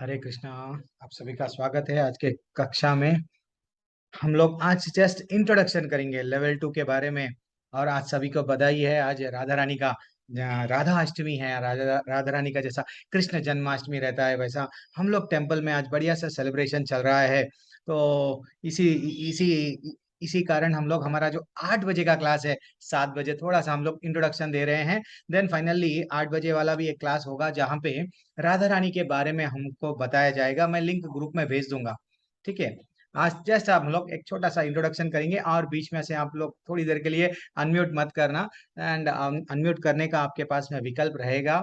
हरे कृष्णा। आप सभी का स्वागत है आज के कक्षा में। हम लोग आज जस्ट इंट्रोडक्शन करेंगे लेवल 2 के बारे में। और आज सभी को बधाई है, आज राधा रानी का राधा अष्टमी है। राधा राधा रानी का जैसा कृष्ण जन्माष्टमी रहता है वैसा हम लोग टेम्पल में आज बढ़िया सा सेलिब्रेशन चल रहा है। तो इसी इसी कारण हम लोग हमारा जो 8 बजे का क्लास है, 7 बजे थोड़ा सा हम लोग इंट्रोडक्शन दे रहे हैं। देन फाइनली 8 बजे वाला भी एक क्लास होगा जहाँ पे राधा रानी के बारे में हमको बताया जाएगा। मैं लिंक ग्रुप में भेज दूंगा, ठीक है। आज जस्ट हम लोग एक छोटा सा इंट्रोडक्शन करेंगे और बीच में से आप लोग थोड़ी देर के लिए अनम्यूट मत करना। एंड अनम्यूट करने का आपके पास में विकल्प रहेगा।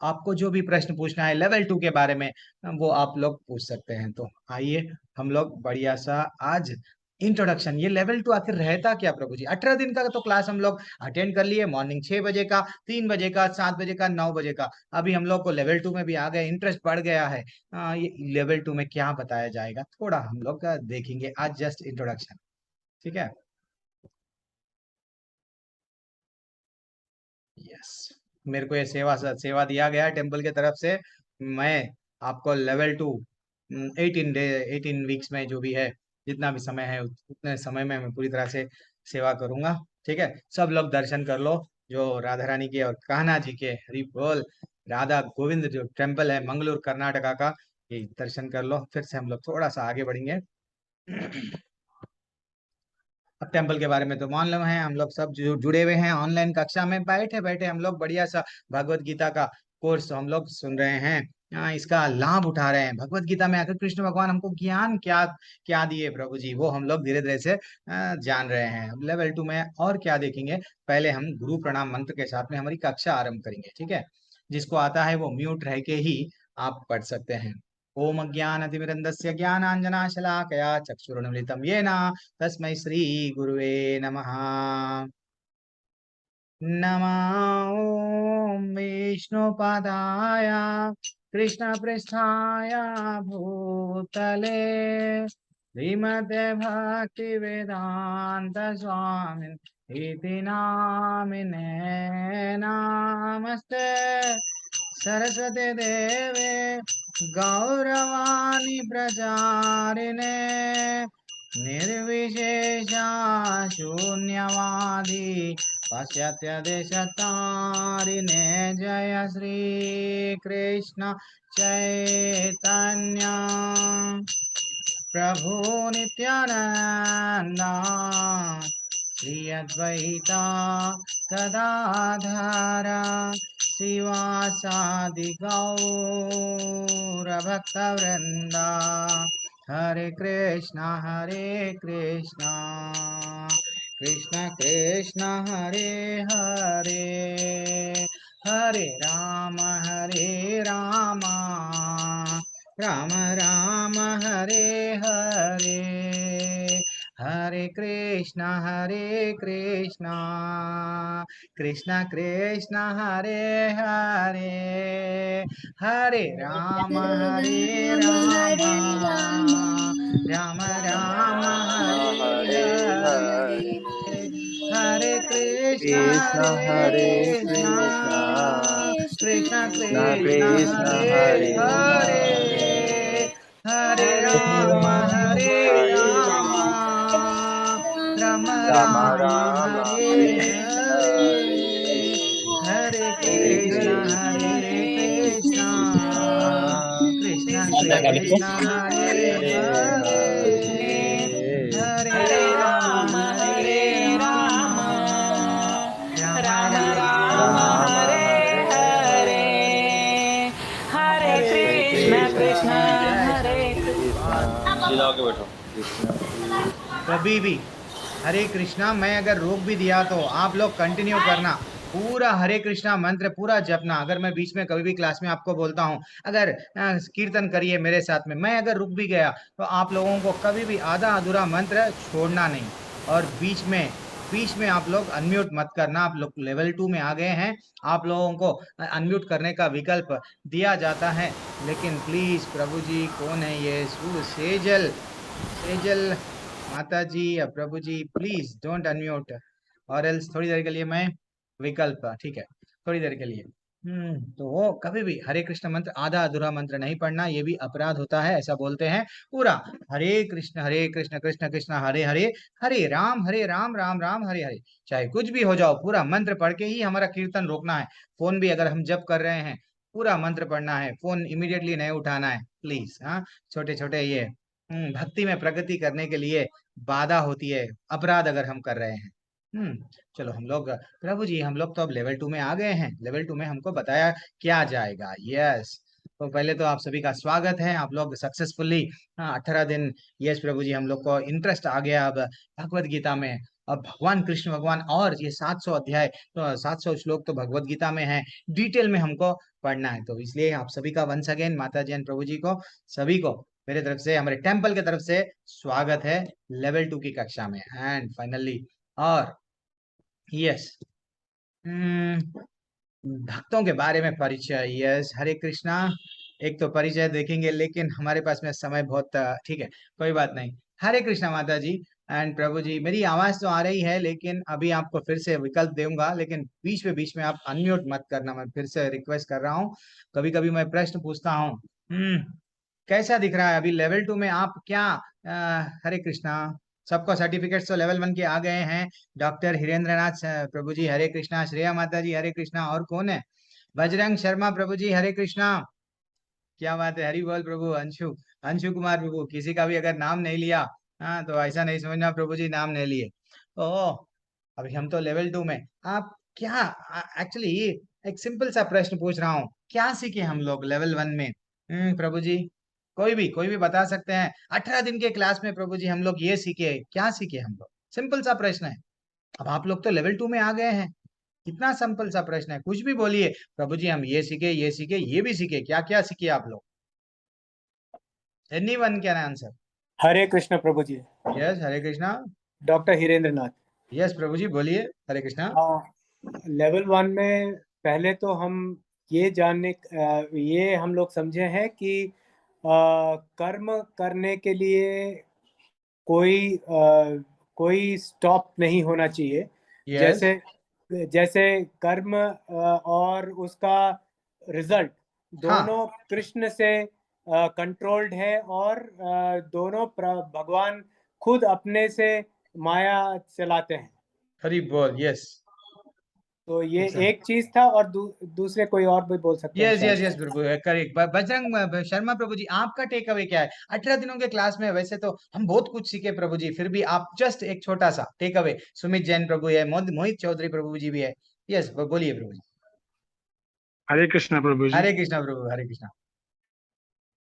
आपको जो भी प्रश्न पूछना है लेवल 2 के बारे में वो आप लोग पूछ सकते हैं। तो आइए हम लोग बढ़िया सा आज इंट्रोडक्शन, ये लेवल 2 आखिर रहता क्या प्रभु जी। 18 दिन का तो क्लास हम लोग अटेंड कर लिए, मॉर्निंग 6 बजे का, 3 बजे का, 7 बजे का, 9 बजे का। अभी हम लोग को लेवल 2 में भी आ गए, इंटरेस्ट बढ़ गया है। ये लेवल 2 में क्या बताया जाएगा थोड़ा हम लोग का देखेंगे आज, जस्ट इंट्रोडक्शन, ठीक है। यस, मेरे को ये सेवा दिया गया टेम्पल के तरफ से। मैं आपको लेवल 2 18 डे 18 वीक्स में जो भी है, जितना भी समय है उतने समय में मैं पूरी तरह से सेवा करूंगा, ठीक है। सब लोग दर्शन कर लो, जो राधा रानी के और कान्हा जी के, हरि बोल। राधा गोविंद जो टेम्पल है मंगलूर कर्नाटका का, ये दर्शन कर लो। फिर से हम लोग थोड़ा सा आगे बढ़ेंगे। अब टेम्पल के बारे में तो मालूम है, हम लोग सब जो जुड़े हुए हैं ऑनलाइन कक्षा में, बैठे बैठे हम लोग बढ़िया सा भगवत गीता का कोर्स हम लोग सुन रहे हैं। इसका लाभ उठा रहे हैं। भगवत गीता में आकर कृष्ण भगवान हमको ज्ञान क्या क्या दिए प्रभु जी, वो हम लोग धीरे धीरे से जान रहे हैं। अब लेवल 2 में और क्या देखेंगे, पहले हम गुरु प्रणाम मंत्र के साथ में हमारी कक्षा आरंभ करेंगे, ठीक है। जिसको आता है वो म्यूट रह के ही आप पढ़ सकते हैं। ओम अज्ञानतिमिरन्दस्य ज्ञानाञ्जनाशलाकया चक्षुरुन्मिलितं येन तस्मै श्री गुरुवे नमः। नमः ॐ विष्णुपदाय कृष्णपृष्ठाय भूतले श्रीमते भक्तिवेदान्त स्वामिन् इति नामिने। नमस्ते सरस्वती देवे गौरवाणी प्रचारिणे निर्विशेषा शून्यवादी पाश्चात्य देशतारिणे। जय श्री कृष्ण चैतन्य प्रभु नित्यानंदा श्री अद्वैता गदाधर शिवासादि गौर भक्तवृंदा। हरे कृष्णा कृष्ण कृष्ण हरे हरे, हरे राम राम राम हरे हरे, हरे कृष्णा कृष्ण कृष्ण हरे हरे, हरे राम राम राम हरे हरे हरे, हरे हरे कृष्ण कृष्ण हरे कृष्ण कृष्ण कृष्ण कृष्ण कृष्ण कृष्ण हरे हरे हरे, हरे हरे हरे राम राम हरे राम राम राम राम राम राम हरे हरे हरे, हरे हरे हरे कृष्ण कृष्ण कृष्ण कृष्ण कृष्ण हरे हरे हरे, हरे हरे हरे राम राम हरे राम राम राम राम राम राम हरे हरे हरे, हरे हरे हरे कृष्ण कृष्ण कृष्ण जय हरे श्री कृष्ण कृष्ण। जिलाओ के बैठो। कृष्ण कृष्ण कभी भी हरे कृष्णा मैं अगर रोक भी दिया तो आप लोग कंटिन्यू करना, पूरा हरे कृष्णा मंत्र पूरा जपना। अगर मैं बीच में कभी भी क्लास में आपको बोलता हूँ अगर कीर्तन करिए मेरे साथ में, मैं अगर रुक भी गया तो आप लोगों को कभी भी आधा अधूरा मंत्र छोड़ना नहीं। और बीच में आप लोग अनम्यूट मत करना। आप लोग लेवल 2 में आ गए हैं, आप लोगों को अनम्यूट करने का विकल्प दिया जाता है। लेकिन प्लीज प्रभु जी, कौन है ये सेजल, सेजल माता जी या प्रभु जी, प्लीज डोंट अनम्यूट। और एल्स थोड़ी देर के लिए मैं विकल्प, ठीक है, थोड़ी देर के लिए। तो वो कभी भी हरे कृष्ण मंत्र आधा अधूरा मंत्र नहीं पढ़ना, ये भी अपराध होता है, ऐसा बोलते हैं। पूरा हरे कृष्ण कृष्ण कृष्ण हरे हरे, हरे राम राम राम हरे हरे, चाहे कुछ भी हो जाओ, पूरा मंत्र पढ़ के ही हमारा कीर्तन रोकना है। फोन भी अगर हम जप कर रहे हैं, पूरा मंत्र पढ़ना है, फोन इमीडिएटली नहीं उठाना है प्लीज। हाँ, छोटे छोटे ये भक्ति में प्रगति करने के लिए बाधा होती है, अपराध अगर हम कर रहे हैं। चलो हम लोग, प्रभु जी हम लोग तो अब लेवल 2 में आ गए हैं। लेवल 2 में हमको बताया क्या जाएगा। यस, तो पहले तो आप सभी का स्वागत है, आप लोग सक्सेसफुली 18 दिन। यस प्रभु जी, हम लोग को इंटरेस्ट आ गया अब भगवत गीता में। अब भगवान कृष्ण भगवान और ये 700 अध्याय, तो 700 श्लोक तो भगवत गीता में है, डिटेल में हमको पढ़ना है। तो इसलिए आप सभी का वंस अगेन माता जी एंड प्रभु जी को, सभी को मेरे तरफ से, हमारे टेम्पल की तरफ से स्वागत है लेवल 2 की कक्षा में। एंड फाइनली, और यस, भक्तों के बारे में परिचय। यस, हरे कृष्णा। एक तो परिचय देखेंगे, लेकिन हमारे पास में समय बहुत ठीक है, कोई बात नहीं। हरे कृष्णा माता जी एंड प्रभु जी, मेरी आवाज तो आ रही है, लेकिन अभी आपको फिर से विकल्प दूंगा, लेकिन बीच में आप अनम्यूट मत करना, मैं फिर से रिक्वेस्ट कर रहा हूँ। कभी कभी मैं प्रश्न पूछता हूँ। कैसा दिख रहा है अभी लेवल 2 में आप क्या? हरे कृष्णा। सबको सर्टिफिकेट्स तो लेवल 1 के आ गए हैं। डॉक्टर हिरेंद्र नाथ प्रभु जी हरे कृष्णा, श्रेया माता जी हरे कृष्णा, और कौन है? बजरंग शर्मा प्रभु जी हरे कृष्णा। क्या बात है, हरि बोल प्रभु। अंशु, अंशु कुमार प्रभु, किसी का भी अगर नाम नहीं लिया, हाँ तो ऐसा नहीं समझना प्रभु जी नाम नहीं लिए। ओ, अभी हम तो लेवल 2 में, आप क्या? एक्चुअली एक सिंपल सा प्रश्न पूछ रहा हूँ, क्या सीखे हम लोग लेवल 1 में? प्रभु जी, कोई भी बता सकते हैं? 18 दिन के क्लास में प्रभु जी हम लोग ये सीखे, क्या सीखे हम लोग? सिंपल सा प्रश्न है। अब आप लोग तो लेवल 2 में आ गए हैं, कितना सिंपल सा प्रश्न है, कुछ भी बोलिए। प्रभु जी हम ये सीखे, ये सीखे, ये भी सीखे, क्या क्या सीखे आप लोग? Anyone can answer. Hare Krishna प्रभु जी। Yes, Hare Krishna. Doctor Hirendra Nath. Yes प्रभु जी, बोलिए हरे कृष्णा। लेवल 1 में पहले तो हम ये हम लोग समझे हैं कि कर्म करने के लिए कोई स्टॉप नहीं होना चाहिए। यस, जैसे जैसे कर्म और उसका रिजल्ट हाँ, दोनों कृष्ण से कंट्रोल्ड है, और दोनों भगवान खुद अपने से माया चलाते हैं। हरि बोल। यस, तो ये excellent. एक चीज था, और दूसरे कोई और भी बोल सकते हैं यस यस शायद। यस प्रभु, करेक्ट। बजरंग शर्मा प्रभु जी, आपका टेक अवे क्या है 18 दिनों के क्लास में? वैसे तो हम बहुत कुछ सीखे प्रभु जी, फिर भी आप जस्ट एक छोटा सा टेक अवे। सुमित जैन प्रभु है, मोहित चौधरी प्रभु जी भी है। यस, बोलिए प्रभु जी। हरे कृष्णा प्रभु जी। हरे कृष्णा प्रभु, हरे कृष्णा।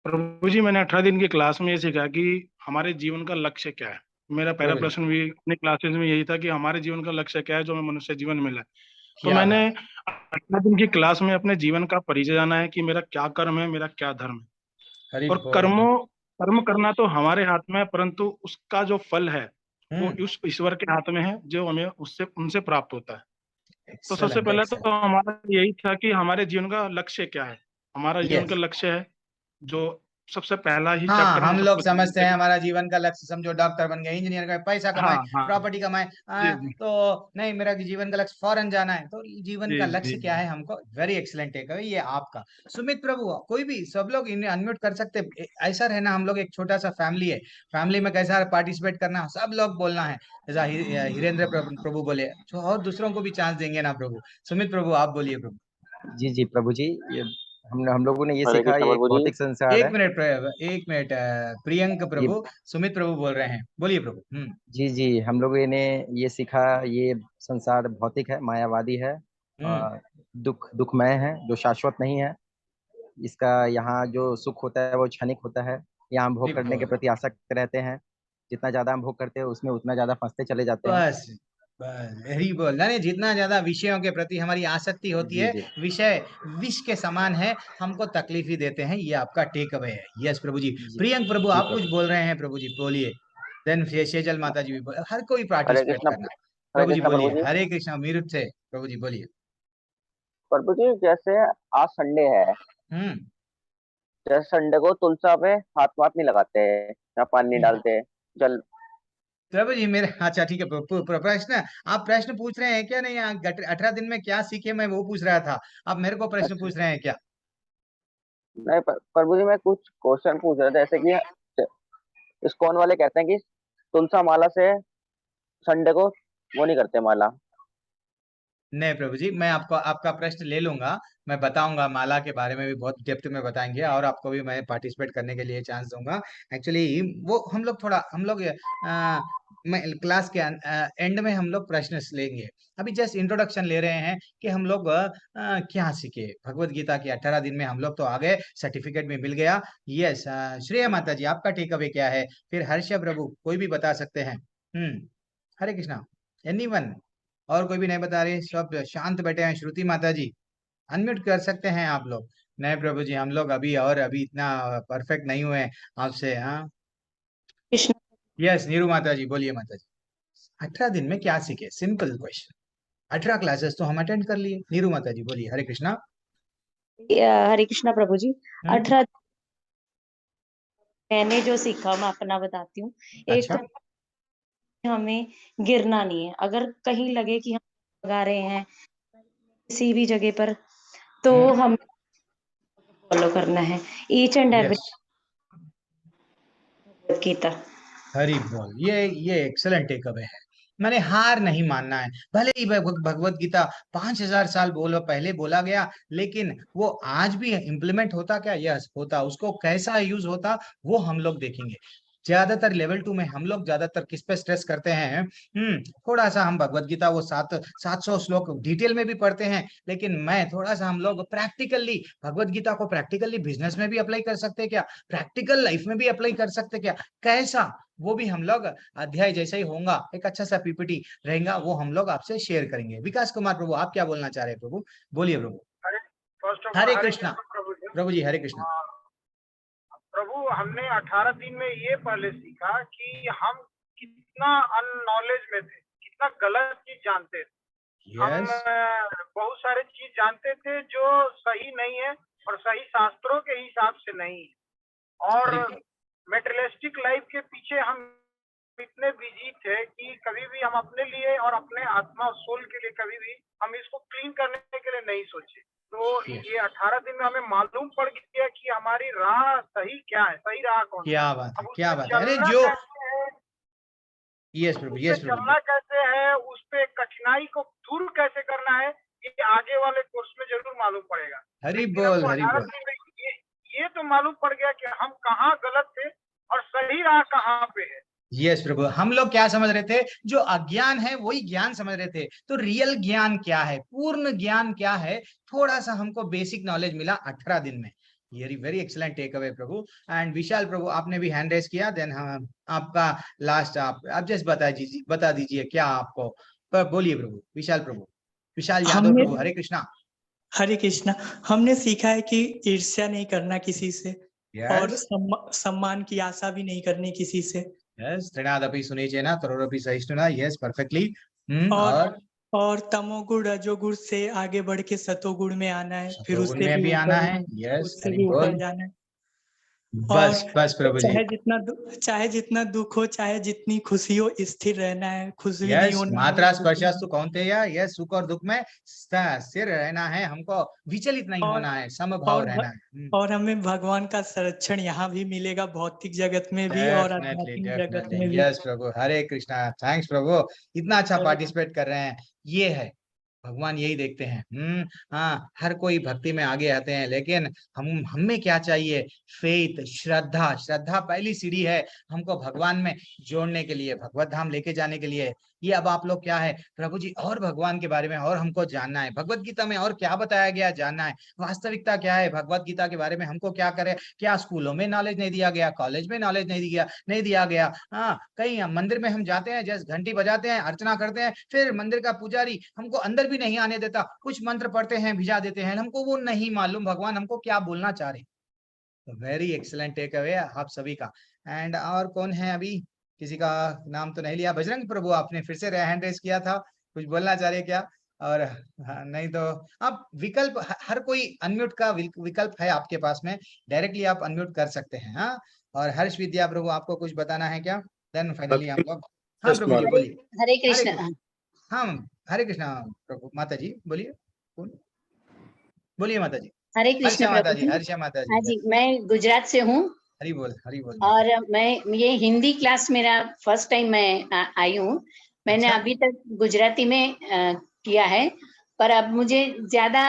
प्रभु जी, मैंने 18 दिन की क्लास में ये सीखा कि हमारे जीवन का लक्ष्य क्या है। मेरा पहला प्रभु जी, प्रश्न भी अपनी क्लासेस में यही था कि हमारे जीवन का लक्ष्य क्या है जो हमें मनुष्य जीवन मिला है। तो क्या मैंने बात। 18 दिन की क्लास में अपने जीवन का परिचय जाना है कि मेरा क्या कर्म है, मेरा क्या धर्म है। हरि और बोल। कर्म करना तो हमारे हाथ में है, परंतु उसका जो फल है वो हम्म, उस ईश्वर के हाथ में है, जो हमें उससे उनसे प्राप्त होता है। तो सबसे एक्सलेंट पहले तो एक्सलेंट। हमारा यही था कि हमारे जीवन का लक्ष्य क्या है। हमारा जीवन का यस, लक्ष्य है जो सबसे पहला ही हाँ, चैप्टर में हम सबको लोग समझते हैं लेकिन हमारा जीवन का लक्ष्य, समझो डॉक्टर बन गए, इंजीनियर का, पैसा हाँ कमाए, हाँ। प्रॉपर्टी कमाए। जी जी तो नहीं, मेरा जीवन का लक्ष्य फॉरेन जाना है। तो जीवन जी का जी लक्ष्य क्या जी। है हमको? वेरी एक्सलेंट टेक अवे ये आपका। सुमित प्रभु, कोई भी, सब लोग इन्हें अनम्यूट कर सकते। ऐसा रहना, हम लोग एक छोटा सा फैमिली है, फैमिली में कैसा पार्टिसिपेट करना, सब लोग बोलना है। जैसा हिरेंद्र प्रभु बोले, तो और दूसरों को भी चांस देंगे ना प्रभु। सुमित प्रभु आप बोलिए प्रभु। जी जी प्रभु जी, ये हम लोगों ने ये हरे सीखा, कृष्ण ये एक प्रभु जी। भौतिक संसार एक है। मिनट एक मिनट, प्रियंक ये प्रभु, सुमित प्रभु बोल रहे हैं, बोलिए प्रभु। जी जी, हम लोगों ने ये सीखा, ये संसार भौतिक है, मायावादी है, हम्म, दुखमय है, जो शाश्वत नहीं है। इसका यहाँ जो सुख होता है वो क्षणिक होता है। यहाँ हम भोग करने के बोल। प्रति आसक्त रहते हैं। जितना ज्यादा हम भोग करते हैं उसमें उतना ज्यादा फंसते चले जाते हैं। बस बस यही बोल रहे हैं, जितना ज्यादा विषयों के प्रति हमारी आसक्ति होती जी है, जी विषय विष के समान है, हमको तकलीफ ही देते हैं। ये आपका टेक अवे है। यस प्रभु जी। जी प्रियंक प्रभु जी आप कुछ प्रभु जी। बोल रहे हैं प्रभु जी, बोलिए। देन शेजल माता जी भी बोल, हर कोई हरे पार्टिसिपेट कृष्ण। करना। हरे प्रभु जी कृष्ण प्रभु बोलिए, जी। हरे कृष्णा मीरुत से प्रभु जी बोलिए। प्रभु जी, जैसे आज संडे है, हम्म, जैसे संडे को तुलसा पे हाथ वाथ नहीं लगाते हैं, या पानी नहीं हम्म, डालते हैं, जल प्रभु जी मेरे, अच्छा ठीक है, प्रश्न आप प्रश्न पूछ रहे हैं क्या? नहीं, 18 दिन में क्या सीखे, मैं वो पूछ रहा था। आप मेरे को प्रश्न अच्छा। पूछ रहे हैं क्या? नहीं प्रभु जी, मैं कुछ क्वेश्चन पूछ रहा था, जैसे कि इस्कॉन वाले कहते हैं कि तुलसा माला से संडे को वो नहीं करते माला। नहीं प्रभु जी, मैं आपको आपका प्रश्न ले लूंगा। मैं बताऊंगा, माला के बारे में भी बहुत डेप्थ में बताएंगे, और आपको भी मैं पार्टिसिपेट करने के लिए चांस दूंगा। एक्चुअली वो हम लोग मैं क्लास के एंड में हम लोग प्रश्न लेंगे। अभी जस्ट इंट्रोडक्शन ले रहे हैं कि हम लोग क्या सीखे भगवत गीता के 18 दिन में। हम लोग तो आ गए, सर्टिफिकेट भी मिल गया। यस, श्रेया माता जी आपका टेक अवे क्या है? फिर हर्ष प्रभु कोई भी बता सकते हैं। हरे कृष्णा। एनीवन? और कोई भी नहीं बता रही, सब शांत बैठे हैं। श्रुति माता जी अनम्यूट कर सकते हैं आप लोग। नहीं प्रभु जी, हम लोग अभी इतना परफेक्ट नहीं हुए आपसे। हाँ, कृष्ण। यस, नीरू माता जी बोलिए माता जी। 18 दिन में क्या सीखे? Simple question. 18 क्लासेस तो हम अटेंड कर लिए। नीरू माता जी बोलिए। हरे कृष्णा। हरे कृष्णा प्रभु जी। हम्म। 18 मैंने जो सीखा मैं अपना बताती हूँ। एक अच्छा। तो हमें गिरना नहीं है, अगर कहीं लगे कि हम लगा रहे हैं किसी भी जगह पर, तो हम फॉलो करना है each and every yes, Gita. Hari बोल। ये एक्सलेंट टेक अवे है। मैंने हार नहीं मानना है। भले ही भगवत गीता 5000 साल पहले बोला गया, लेकिन वो आज भी इम्प्लीमेंट होता क्या? यस होता। उसको कैसा यूज होता वो हम लोग देखेंगे। ज्यादातर लेवल 2 में हम लोग ज्यादातर किस पे स्ट्रेस करते हैं? थोड़ा सा हम भगवत गीता वो 700 श्लोक डिटेल में भी पढ़ते हैं, लेकिन मैं थोड़ा सा हम लोग प्रैक्टिकली भगवत गीता को प्रैक्टिकली बिजनेस में भी अप्लाई कर सकते हैं क्या? प्रैक्टिकल लाइफ में भी अप्लाई कर सकते हैं क्या? कैसा? वो भी हम लोग अध्याय जैसा ही होगा, एक अच्छा सा पीपीटी रहेगा, वो हम लोग आपसे शेयर करेंगे। विकास कुमार प्रभु आप क्या बोलना चाह रहे हैं प्रभु? बोलिए प्रभु। हरे first of all Hare Hare Krishna. Krishna प्रभु जी। प्रभु जी हरे कृष्णा। प्रभु हमने 18 दिन में ये पहले सीखा कि हम कितना अननॉलेज में थे, कितना गलत चीज जानते थे। हम यस, बहुत सारे चीज जानते थे जो सही नहीं है और सही शास्त्रों के हिसाब से नहीं है। और हरि मेटेरियलिस्टिक लाइफ के पीछे हम इतने बिजी थे कि कभी भी हम अपने लिए और अपने आत्मा और सोल के लिए कभी भी हम इसको क्लीन करने के लिए नहीं सोचे। तो यस, ये 18 दिन में हमें मालूम पड़ गया कि हमारी राह सही क्या है, सही राह कौन सा क्या है। बात है, अब उस क्या पे बात है। अरे चलना जो, कैसे है, यस प्रभु, उस पे यस प्रभु। चलना कैसे है, उस पे कठिनाई को दूर कैसे करना है, ये आगे वाले कोर्स में जरूर मालूम पड़ेगा। हरि लेकिन बोल, हमको हरि 18 बोल। दिन में ये तो मालूम पड़ गया कि हम कहाँ गलत थे और सही राह कहाँ पे है। यस प्रभु, हम लोग क्या समझ रहे थे? जो अज्ञान है वही ज्ञान समझ रहे थे। तो रियल ज्ञान क्या है, पूर्ण ज्ञान क्या है? थोड़ा सा हमको बेसिक नॉलेज मिला 18 दिन में। ये वेरी एक्सलेंट टेक अवे प्रभु। एंड विशाल प्रभु आपने भी हैंड रेस किया, देन हम आपका लास्ट, आप जस्ट बता दीजिए क्या आपको। बोलिए प्रभु, विशाल प्रभु, विशाल यादव हमने प्रभु। हरे कृष्णा। हरे कृष्णा। हमने सीखा है कि ईर्ष्या नहीं करना किसी से, और यस, सम्मान की आशा भी नहीं करनी किसी से। यस, तृणादपि सुनीचेन तरोरपि सहिष्णुना। Yes, perfectly. और और और तमोगुण रजोगुण से आगे बढ़ के सतोगुण में आना है, फिर सतोगुण में भी आना है। यस, उससे हरि भी ऊपर बोल। जाना है। और बस बस प्रभु जी। चाहे जितना दुख हो, चाहे जितनी खुशी हो, स्थिर रहना है, खुश भी नहीं यस, होना मात्रा है। स्पर्शास्तु कौन्तेय। यस, सुख और दुख में स्थिर रहना है हमको, विचलित नहीं और होना है, समभाव और रहना है। और हमें भगवान का संरक्षण यहाँ भी मिलेगा, भौतिक जगत में भी और डेफिनेटली, आध्यात्मिक जगत डेफिनेटली। में भी। यस प्रभु, हरे कृष्णा। थैंक्स प्रभु, इतना अच्छा और पार्टिसिपेट कर रहे हैं। ये है भगवान, यही देखते हैं। हाँ, हर कोई भक्ति में आगे आते हैं, लेकिन हमें क्या चाहिए? फेथ, श्रद्धा। श्रद्धा पहली सीढ़ी है हमको भगवान में जोड़ने के लिए, भगवत धाम लेके जाने के लिए। ये अब आप लोग क्या है प्रभु जी, और भगवान के बारे में और हमको जानना है, भगवत गीता में और क्या बताया गया जानना है, वास्तविकता क्या है भगवत गीता के बारे में हमको क्या करे। क्या स्कूलों में नॉलेज नहीं दिया गया, कॉलेज में नॉलेज नहीं दिया गया। हाँ, कहीं मंदिर में हम जाते हैं, जैसे घंटी बजाते हैं, अर्चना करते हैं, फिर मंदिर का पुजारी हमको अंदर भी नहीं आने देता, कुछ मंत्र पढ़ते हैं, भिजा देते हैं, हमको वो नहीं मालूम भगवान हमको क्या बोलना चाह रहे। तो वेरी एक्सलेंट टेक अवे आप सभी का। एंड और कौन है अभी? किसी का नाम तो नहीं लिया। बजरंग प्रभु आपने फिर से हैंड रेस किया था, कुछ बोलना चाह रहे क्या? और हाँ, नहीं तो आप विकल्प, हर कोई अनम्यूट का विकल्प है आपके पास में, डायरेक्टली आप अनम्यूट कर सकते हैं। हाँ, और हर्ष विद्या प्रभु आपको कुछ बताना है क्या? देन फाइनली हम लोग। हाँ प्रभु जी बोलिए। हरे हरे कृष्ण। कृष्ण। हाँ हरे कृष्णा प्रभु माता जी बोलिए। कौन बोलिए माता जी। हरे कृष्ण हर्षा माता प्रभु जी, जी। हर्षा माता हाँ जी। जी, मैं गुजरात से हूँ हरी बोल माता और मैं ये हिंदी क्लास मेरा फर्स्ट टाइम मैं आई हूँ। मैंने अच्छा। अभी तक गुजराती में किया है, पर अब मुझे ज्यादा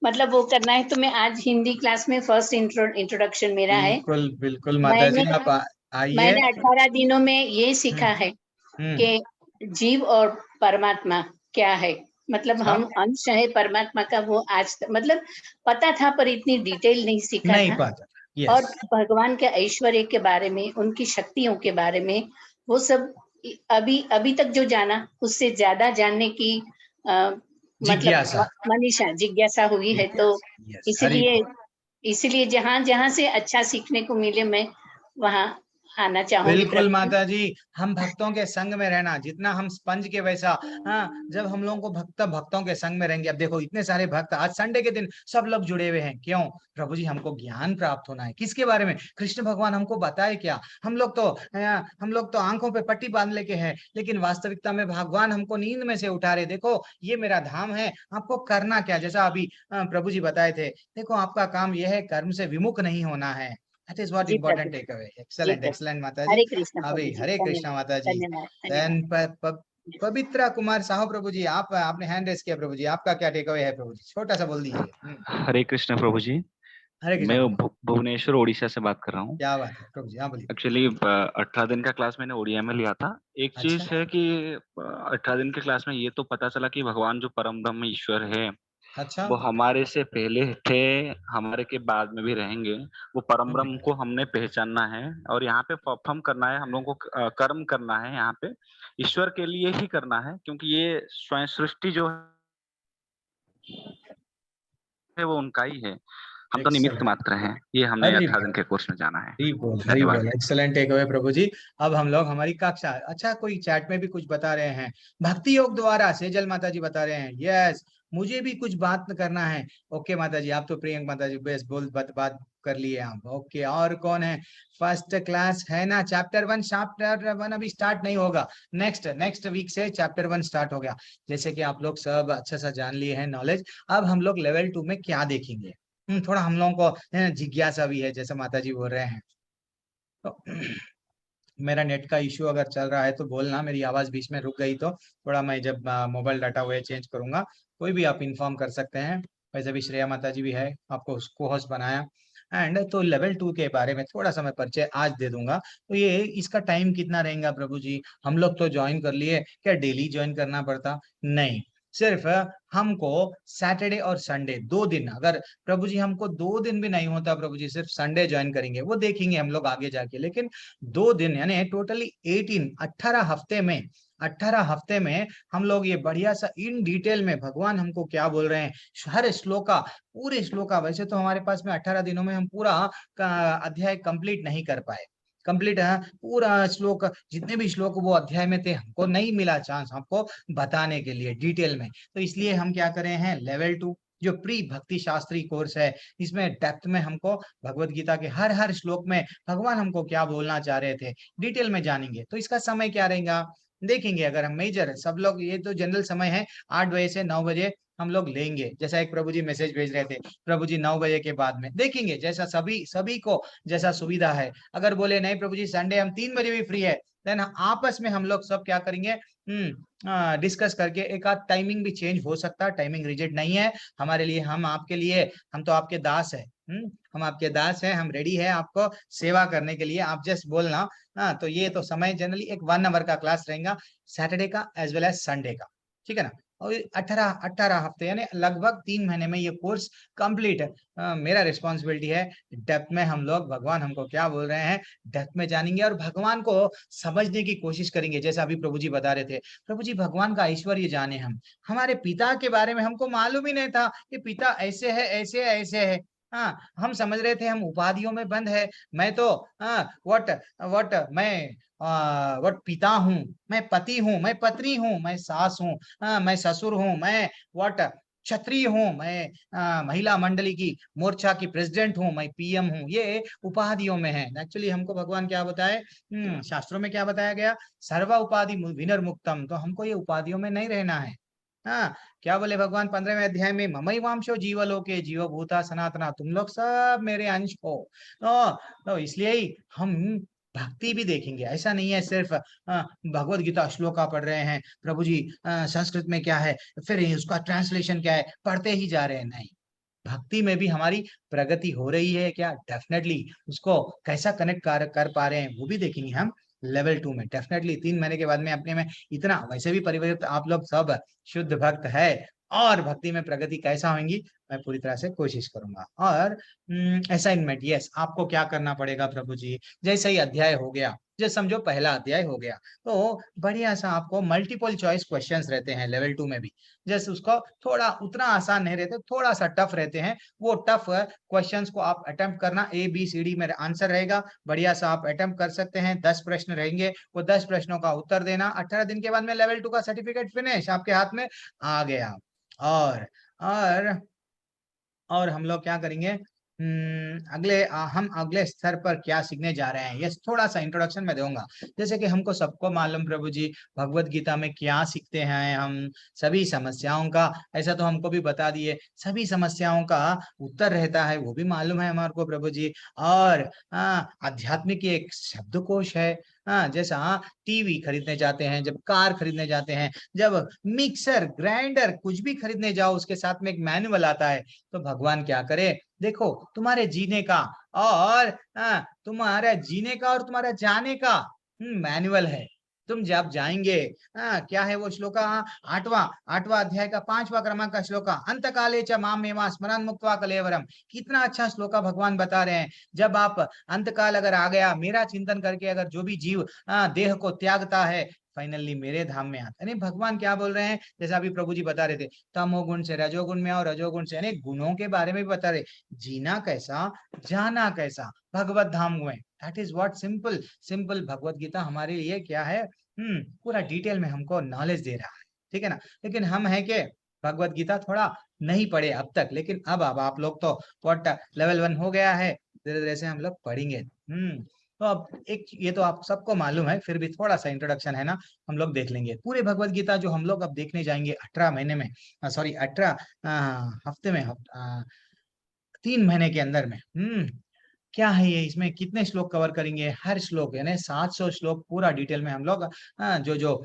मतलब वो करना है, तो मैं आज हिंदी क्लास में फर्स्ट इंट्रोडक्शन मेरा है। बिल्कुल बिल्कुल माता जी आप आइए। मैंने 18 दिनों में ये सीखा है हम्म। कि जीव और परमात्मा क्या है, मतलब अच्छा। हम अंश है परमात्मा का। वो आज मतलब पता था, पर इतनी डिटेल नहीं सीखा नहीं था। पाता। और यस। भगवान के ऐश्वर्य के बारे में, उनकी शक्तियों के बारे में, वो सब अभी तक जो जाना, उससे ज्यादा जानने की मतलब जिज्ञासा। मनीषा जिज्ञासा हुई है। तो यस हरी इसलिए इसलिए जहां जहां से अच्छा सीखने को मिले, मैं वहां आना चाहूंगी बिल्कुल प्रभु। माता जी। हम भक्तों के संग में रहना, जितना हम स्पंज के वैसा, हाँ जब हम लोगों को भक्तों के संग में रहेंगे। अब देखो इतने सारे भक्त आज संडे के दिन सब लोग जुड़े हुए हैं, क्यों प्रभु जी? हमको ज्ञान प्राप्त होना है। किसके बारे में? कृष्ण भगवान हमको बताए क्या? हम लोग तो आंखों पे पट्टी बांध लेके हैं, लेकिन वास्तविकता में भगवान हमको नींद में से उठा रहे। देखो ये मेरा धाम है, आपको करना क्या? जैसा अभी प्रभु जी बताए थे, देखो आपका काम यह है, कर्म से विमुख नहीं होना है। That is what ji important Prabhu, takeaway. Ji Excellent, Prabhu. excellent माता जी। हरे कृष्ण अभी प्रभु जी, हरे कृष्णा धन्यवाद माता जी। धन्यवाद देन धन्यवाद। पवित्रा कुमार साहू प्रभु जी, आप आपने हैंड रेस किया प्रभु जी, आपका क्या टेकअवे है प्रभु जी? छोटा सा बोल दीजिए। हरे कृष्ण प्रभु जी। हरे कृष्णा मैं प्रभु जी। भुवनेश्वर उड़ीसा से बात कर रहा हूँ। क्या बात है प्रभु जी, हाँ बोलिए। एक्चुअली 18 दिन का क्लास मैंने उड़िया में लिया था। एक अच्छा। चीज है कि 18 दिन के क्लास में ये तो पता चला कि भगवान जो परम ब्रह्म ईश्वर है, अच्छा। वो हमारे से पहले थे, हमारे के बाद में भी रहेंगे। वो परम ब्रह्म को हमने पहचानना है और यहाँ पे परफॉर्म करना है, हम लोगों को कर्म करना है यहाँ पे, ईश्वर के लिए ही करना है, क्योंकि ये स्वयं सृष्टि जो है वो उनका ही है। हम तो निमित्त एक्सेलेंट। मात्र हैं। ये हमने हरी 18 दिन के कोर्स में जाना है। हरी धन्यवाद। बोल। एक्सेलेंट टेकअवे प्रभु जी। अब हम लोग हमारी कक्षा, अच्छा कोई चैट में भी कुछ बता रहे हैं, भक्ति योग द्वारा सेजल माता जी बता रहे हैं। यस, मुझे भी कुछ बात करना है। ओके माता जी, आप तो प्रियंक माता जी बेस्ट बोल बात कर लिए आप। ओके, और कौन है? फर्स्ट क्लास है ना? चैप्टर 1 अभी स्टार्ट नहीं होगा, नेक्स्ट वीक से चैप्टर 1 स्टार्ट हो गया। जैसे कि आप लोग सब अच्छा सा जान लिए हैं नॉलेज। अब हम लोग लेवल 2 में क्या देखेंगे? थोड़ा हम लोगों को जिज्ञासा भी है, जैसे माता जी बोल रहे हैं। तो मेरा नेट का इश्यू अगर चल रहा है तो बोलना, मेरी आवाज बीच में रुक गई तो थोड़ा मैं जब मोबाइल डाटा हुए चेंज करूंगा, कोई भी आप इन्फॉर्म कर सकते हैं। वैसे भी श्रेया माता जी भी है, आपको उसको होस्ट बनाया। एंड तो लेवल 2 के बारे में थोड़ा सा मैं परिचय आज दे दूंगा। तो ये इसका टाइम कितना रहेगा प्रभु जी? हम लोग तो ज्वाइन कर लिए, क्या डेली ज्वाइन करना पड़ता? नहीं, सिर्फ हमको सैटरडे और संडे 2 दिन, अगर प्रभु जी हमको 2 दिन भी नहीं होता प्रभु जी, सिर्फ संडे ज्वाइन करेंगे, वो देखेंगे हम लोग आगे जाके। लेकिन 2 दिन यानी टोटली 18 हफ्ते में हम लोग ये बढ़िया सा इन डिटेल में भगवान हमको क्या बोल रहे हैं, हर श्लोका, पूरे श्लोका। वैसे तो हमारे पास में 18 दिनों में हम पूरा अध्याय कंप्लीट नहीं कर पाए। कंप्लीट पूरा श्लोक, जितने भी श्लोक वो अध्याय में थे, हमको नहीं मिला चांस हमको बताने के लिए डिटेल में। तो इसलिए हम क्या कर रहे हैं, लेवल 2 जो प्री भक्ति शास्त्री कोर्स है, इसमें डेप्थ में हमको भगवत गीता के हर हर श्लोक में भगवान हमको क्या बोलना चाह रहे थे डिटेल में जानेंगे। तो इसका समय क्या रहेगा देखेंगे। अगर हम मेजर सब लोग, ये तो जनरल समय है, 8 बजे से 9 बजे हम लोग लेंगे। जैसा एक प्रभु जी मैसेज भेज रहे थे, प्रभु जी 9 बजे के बाद में देखेंगे, जैसा सभी को जैसा सुविधा है। अगर बोले नहीं प्रभु जी संडे हम 3 बजे भी फ्री है, देन आपस में हम लोग सब क्या करेंगे, डिस्कस करके एक आध टाइमिंग भी चेंज हो सकता है। टाइमिंग रिजिड नहीं है हमारे लिए, हम आपके लिए, हम तो आपके दास है। हम आपके दास हैं, हम रेडी है आपको सेवा करने के लिए, आप जस्ट बोलना। हाँ, तो ये तो समय जनरली एक 1 आवर का क्लास रहेगा, सैटरडे का एज वेल एज संडे का, ठीक है ना। और 18 हफ्ते यानी लगभग 3 महीने में ये कोर्स कंप्लीट है। मेरा रिस्पॉन्सिबिलिटी है, डेप्थ में हम लोग भगवान हमको क्या बोल रहे हैं डेप्थ में जानेंगे और भगवान को समझने की कोशिश करेंगे। जैसा अभी प्रभु जी बता रहे थे, प्रभु जी भगवान का ऐश्वर्य जाने, हम हमारे पिता के बारे में हमको मालूम ही नहीं था कि पिता ऐसे है ऐसे है ऐसे है। हाँ, हम समझ रहे थे हम उपाधियों में बंद है। मैं तो वट वट मैं वट पिता हूँ, मैं पति हूँ, मैं पत्नी हूँ, मैं सास हूँ, मैं ससुर हूँ, मैं वट क्षत्रिय हूँ, मैं महिला मंडली की मोर्चा की प्रेसिडेंट हूँ, मैं पीएम हूँ, ये उपाधियों में है। एक्चुअली हमको भगवान क्या बताए, शास्त्रों में क्या बताया गया, सर्व उपाधि विनिर्मुक्तम, तो हमको ये उपाधियों में नहीं रहना है। हाँ, क्या बोले भगवान 15वें अध्याय में, ममैवांशो जीवलोके जीवभूता सनातना, तुम लोग सब मेरे अंश हो। तो इसलिए ही हम भक्ति भी देखेंगे। ऐसा नहीं है सिर्फ भगवत गीता श्लोका पढ़ रहे हैं, प्रभु जी संस्कृत में क्या है, फिर उसका ट्रांसलेशन क्या है, पढ़ते ही जा रहे हैं। नहीं, भक्ति में भी हमारी प्रगति हो रही है क्या, डेफिनेटली उसको कैसा कनेक्ट कर पा रहे हैं वो भी देखेंगे हम लेवल 2 में। डेफिनेटली 3 महीने के बाद में अपने में इतना, वैसे भी परिवर्तित आप लोग सब शुद्ध भक्त है, और भक्ति में प्रगति कैसा होंगी मैं पूरी तरह से कोशिश करूंगा। और असाइनमेंट, यस, आपको क्या करना पड़ेगा प्रभु जी, जैसे ही अध्याय हो गया, जैसे समझो पहला अध्याय हो गया, तो बढ़िया सा आपको मल्टीपल चॉइस क्वेश्चंस रहते हैं लेवल 2 में भी। जैसे उसको थोड़ा उतना आसान नहीं रहते, थोड़ा सा टफ रहते हैं, वो टफ क्वेश्चंस को आप अटेम्प्ट करना, ABCD में आंसर रहेगा, बढ़िया सा आप अटेम्प्ट कर सकते हैं। 10 प्रश्न रहेंगे, वो 10 प्रश्नों का उत्तर देना। 18 दिन के बाद में लेवल 2 का सर्टिफिकेट फिनिश आपके हाथ में आ गया। और और और हम लोग क्या करेंगे, हम अगले स्तर पर क्या सीखने जा रहे हैं, ये थोड़ा सा इंट्रोडक्शन में दूंगा। जैसे कि हमको सबको मालूम प्रभु जी भगवत गीता में क्या सीखते हैं हम, सभी समस्याओं का, ऐसा तो हमको भी बता दिए, सभी समस्याओं का उत्तर रहता है वो भी मालूम है हमारे को प्रभु जी। और आध्यात्मिक एक शब्दकोश है। जैसा टीवी खरीदने जाते हैं, जब कार खरीदने जाते हैं, जब मिक्सर ग्राइंडर कुछ भी खरीदने जाओ, उसके साथ में एक मैनुअल आता है। तो भगवान क्या करे, देखो तुम्हारे जीने का और तुम्हारे जीने का और तुम्हारा जाने का मैनुअल है। तुम जब जाएंगे, क्या है वो श्लोका, 8वां अध्याय का 5वां क्रमांक का श्लोका, अंत काले च मामेवा स्मरण मुक्त्वा कलेवरम। कितना अच्छा श्लोका भगवान बता रहे हैं। जब आप अंत काल अगर आ गया, मेरा चिंतन करके अगर जो भी जीव देह को त्यागता है, फाइनली मेरे धाम में आता है। नहीं, भगवान क्या बोल रहे हैं, जैसा अभी प्रभु जी बता रहे थे, तमोगुण से रजोगुण में और रजोगुण से, यानी गुणों के बारे में भी बता रहे, जीना कैसा जाना कैसा भगवत धाम में। That is what simple simple Bhagavad Gita हमारे लिए क्या है, पूरा डिटेल में हमको नॉलेज दे रहा है, ठीक है ना। लेकिन हम है कि भगवत गीता थोड़ा नहीं पढ़े अब तक, लेकिन अब आप लोग तो व्हाट लेवल 1 हो गया है, धीरे धीरे से हम लोग पढ़ेंगे। तो अब एक ये तो आप सबको मालूम है, फिर भी थोड़ा सा इंट्रोडक्शन है ना, हम लोग देख लेंगे पूरे भगवत गीता जो हम लोग अब देखने जाएंगे 18 महीने में, सॉरी 18 हफ्ते में, 3 महीने के अंदर में। क्या है ये, इसमें कितने श्लोक कवर करेंगे, हर श्लोक यानी 700 श्लोक पूरा डिटेल में हम लोग जो जो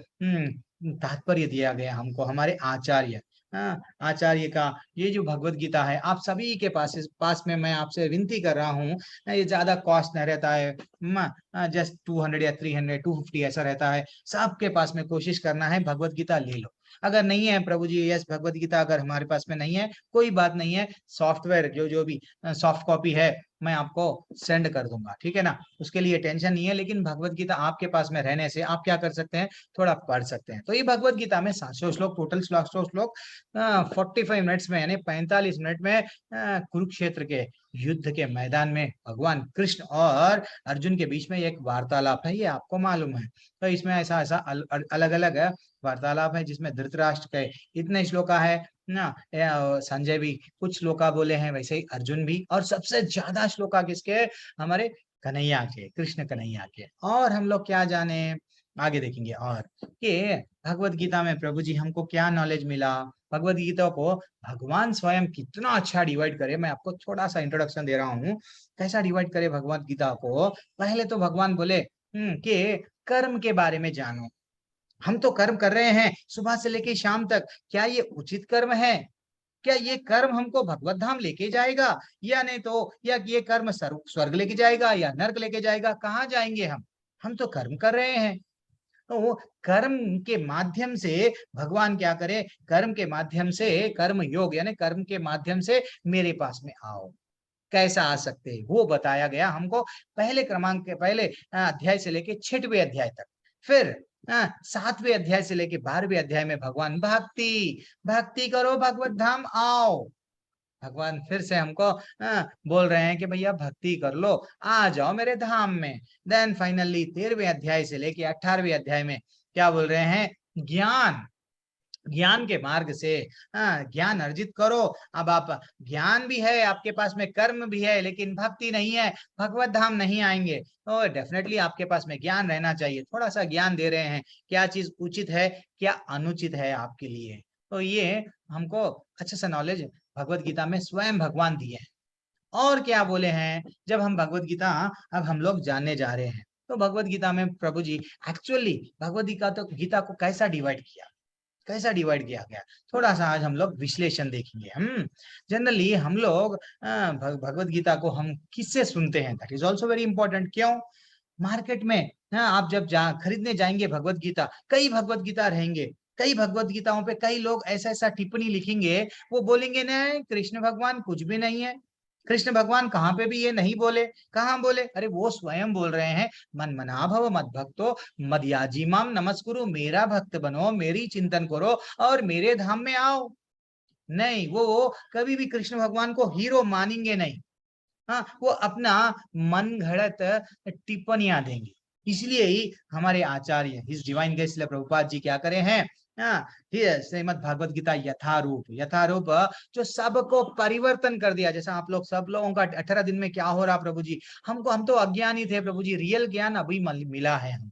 तात्पर्य दिया गया हमको हमारे आचार्य, आचार्य का ये जो भगवत गीता है, आप सभी के पास में मैं आपसे विनती कर रहा हूँ, ये ज्यादा कॉस्ट नहीं रहता है, जस्ट 200 या 300 250 ऐसा रहता है। सबके पास में कोशिश करना है भगवत गीता ले लो। अगर नहीं है प्रभु जी, यस भगवत गीता अगर हमारे पास में नहीं है, कोई बात नहीं है, सॉफ्टवेयर जो भी सॉफ्ट कॉपी है मैं आपको सेंड कर दूंगा, ठीक है ना, उसके लिए टेंशन नहीं है। लेकिन भगवत गीता आपके पास में रहने से आप क्या कर सकते हैं, थोड़ा पढ़ सकते हैं। तो ये भगवत गीता में 700 श्लोक, टोटल 700 श्लोक 45 मिनट्स में यानी 45 मिनट में कुरुक्षेत्र के युद्ध के मैदान में भगवान कृष्ण और अर्जुन के बीच में एक वार्तालाप है, ये आपको मालूम है। तो इसमें ऐसा ऐसा अलग अलग वार्तालाप है, जिसमें धृतराष्ट्र के इतने श्लोका है ना, संजय भी कुछ श्लोका बोले हैं, वैसे ही अर्जुन भी, और सबसे ज्यादा श्लोका किसके, हमारे कन्हैया के, कृष्ण कन्हैया के। और हम लोग क्या जाने, आगे देखेंगे और कि भगवत गीता में प्रभु जी हमको क्या नॉलेज मिला, भगवत गीता को भगवान स्वयं कितना अच्छा डिवाइड करे। मैं आपको थोड़ा सा इंट्रोडक्शन दे रहा हूँ, कैसा डिवाइड करे भगवत गीता को। पहले तो भगवान बोले कि कर्म के बारे में जानो, हम तो कर्म कर रहे हैं सुबह से लेके शाम तक, क्या ये उचित कर्म है, क्या ये कर्म हमको भगवत धाम लेके जाएगा या नहीं, तो या ये कर्म स्वर्ग लेके जाएगा या नर्क लेके जाएगा, कहाँ जाएंगे हम तो कर्म कर रहे हैं। तो कर्म के माध्यम से भगवान क्या करे, कर्म के माध्यम से, कर्म योग यानी कर्म के माध्यम से मेरे पास में आओ, कैसा आ सकते हैं वो बताया गया हमको पहले क्रमांक के पहले अध्याय से लेके 6वें अध्याय तक। फिर 7वें अध्याय से लेके 12वें अध्याय में भगवान भक्ति करो, भगवत धाम आओ। भगवान फिर से हमको बोल रहे हैं कि भैया भक्ति कर लो, आ जाओ मेरे धाम में। देन फाइनली 13वें अध्याय से लेके 18वें अध्याय में क्या बोल रहे हैं, ज्ञान ज्ञान के मार्ग से ज्ञान अर्जित करो। अब आप ज्ञान भी है आपके पास में, कर्म भी है, लेकिन भक्ति नहीं है, भगवत धाम नहीं आएंगे। तो डेफिनेटली आपके पास में ज्ञान रहना चाहिए। थोड़ा सा ज्ञान दे रहे हैं, क्या चीज उचित है, क्या अनुचित है आपके लिए। तो ये हमको अच्छा सा नॉलेज भगवत गीता में स्वयं भगवान दिए हैं। और क्या बोले हैं, जब हम भगवत गीता अब हम लोग जानने जा रहे हैं, तो भगवत गीता में प्रभु जी एक्चुअली भगवत गीता को कैसा डिवाइड किया, कैसा डिवाइड किया गया, थोड़ा सा आज हम लोग विश्लेषण देखेंगे। जनरली हम लोग भगवत गीता को हम किससे सुनते हैं, that is also very important. क्यों, मार्केट में आप जब खरीदने जाएंगे भगवत गीता, कई भगवत गीता रहेंगे, कई भगवत गीताओं पे कई लोग ऐसा ऐसा टिप्पणी लिखेंगे, वो बोलेंगे नहीं कृष्ण भगवान कुछ भी नहीं है, कृष्ण भगवान कहाँ पे भी ये नहीं बोले। कहाँ बोले, अरे वो स्वयं बोल रहे हैं, मन मना भव मद भक्तो मदयाजी माम नमस्कुरु, मेरा भक्त बनो, मेरी चिंतन करो और मेरे धाम में आओ। नहीं, वो कभी भी कृष्ण भगवान को हीरो मानेंगे नहीं। हाँ, वो अपना मन घड़त टिप्पणियां देंगे। इसलिए ही हमारे आचार्य his divine grace Prabhupada ji क्या करे हैं, श्रीमद भागवत गीता यथारूप, यथारूप जो सबको परिवर्तन कर दिया। जैसा आप लोग सब लोगों का 18 दिन में क्या हो रहा प्रभु जी, हम तो अज्ञानी थे प्रभु जी, रियल ज्ञान अभी मिला है हम।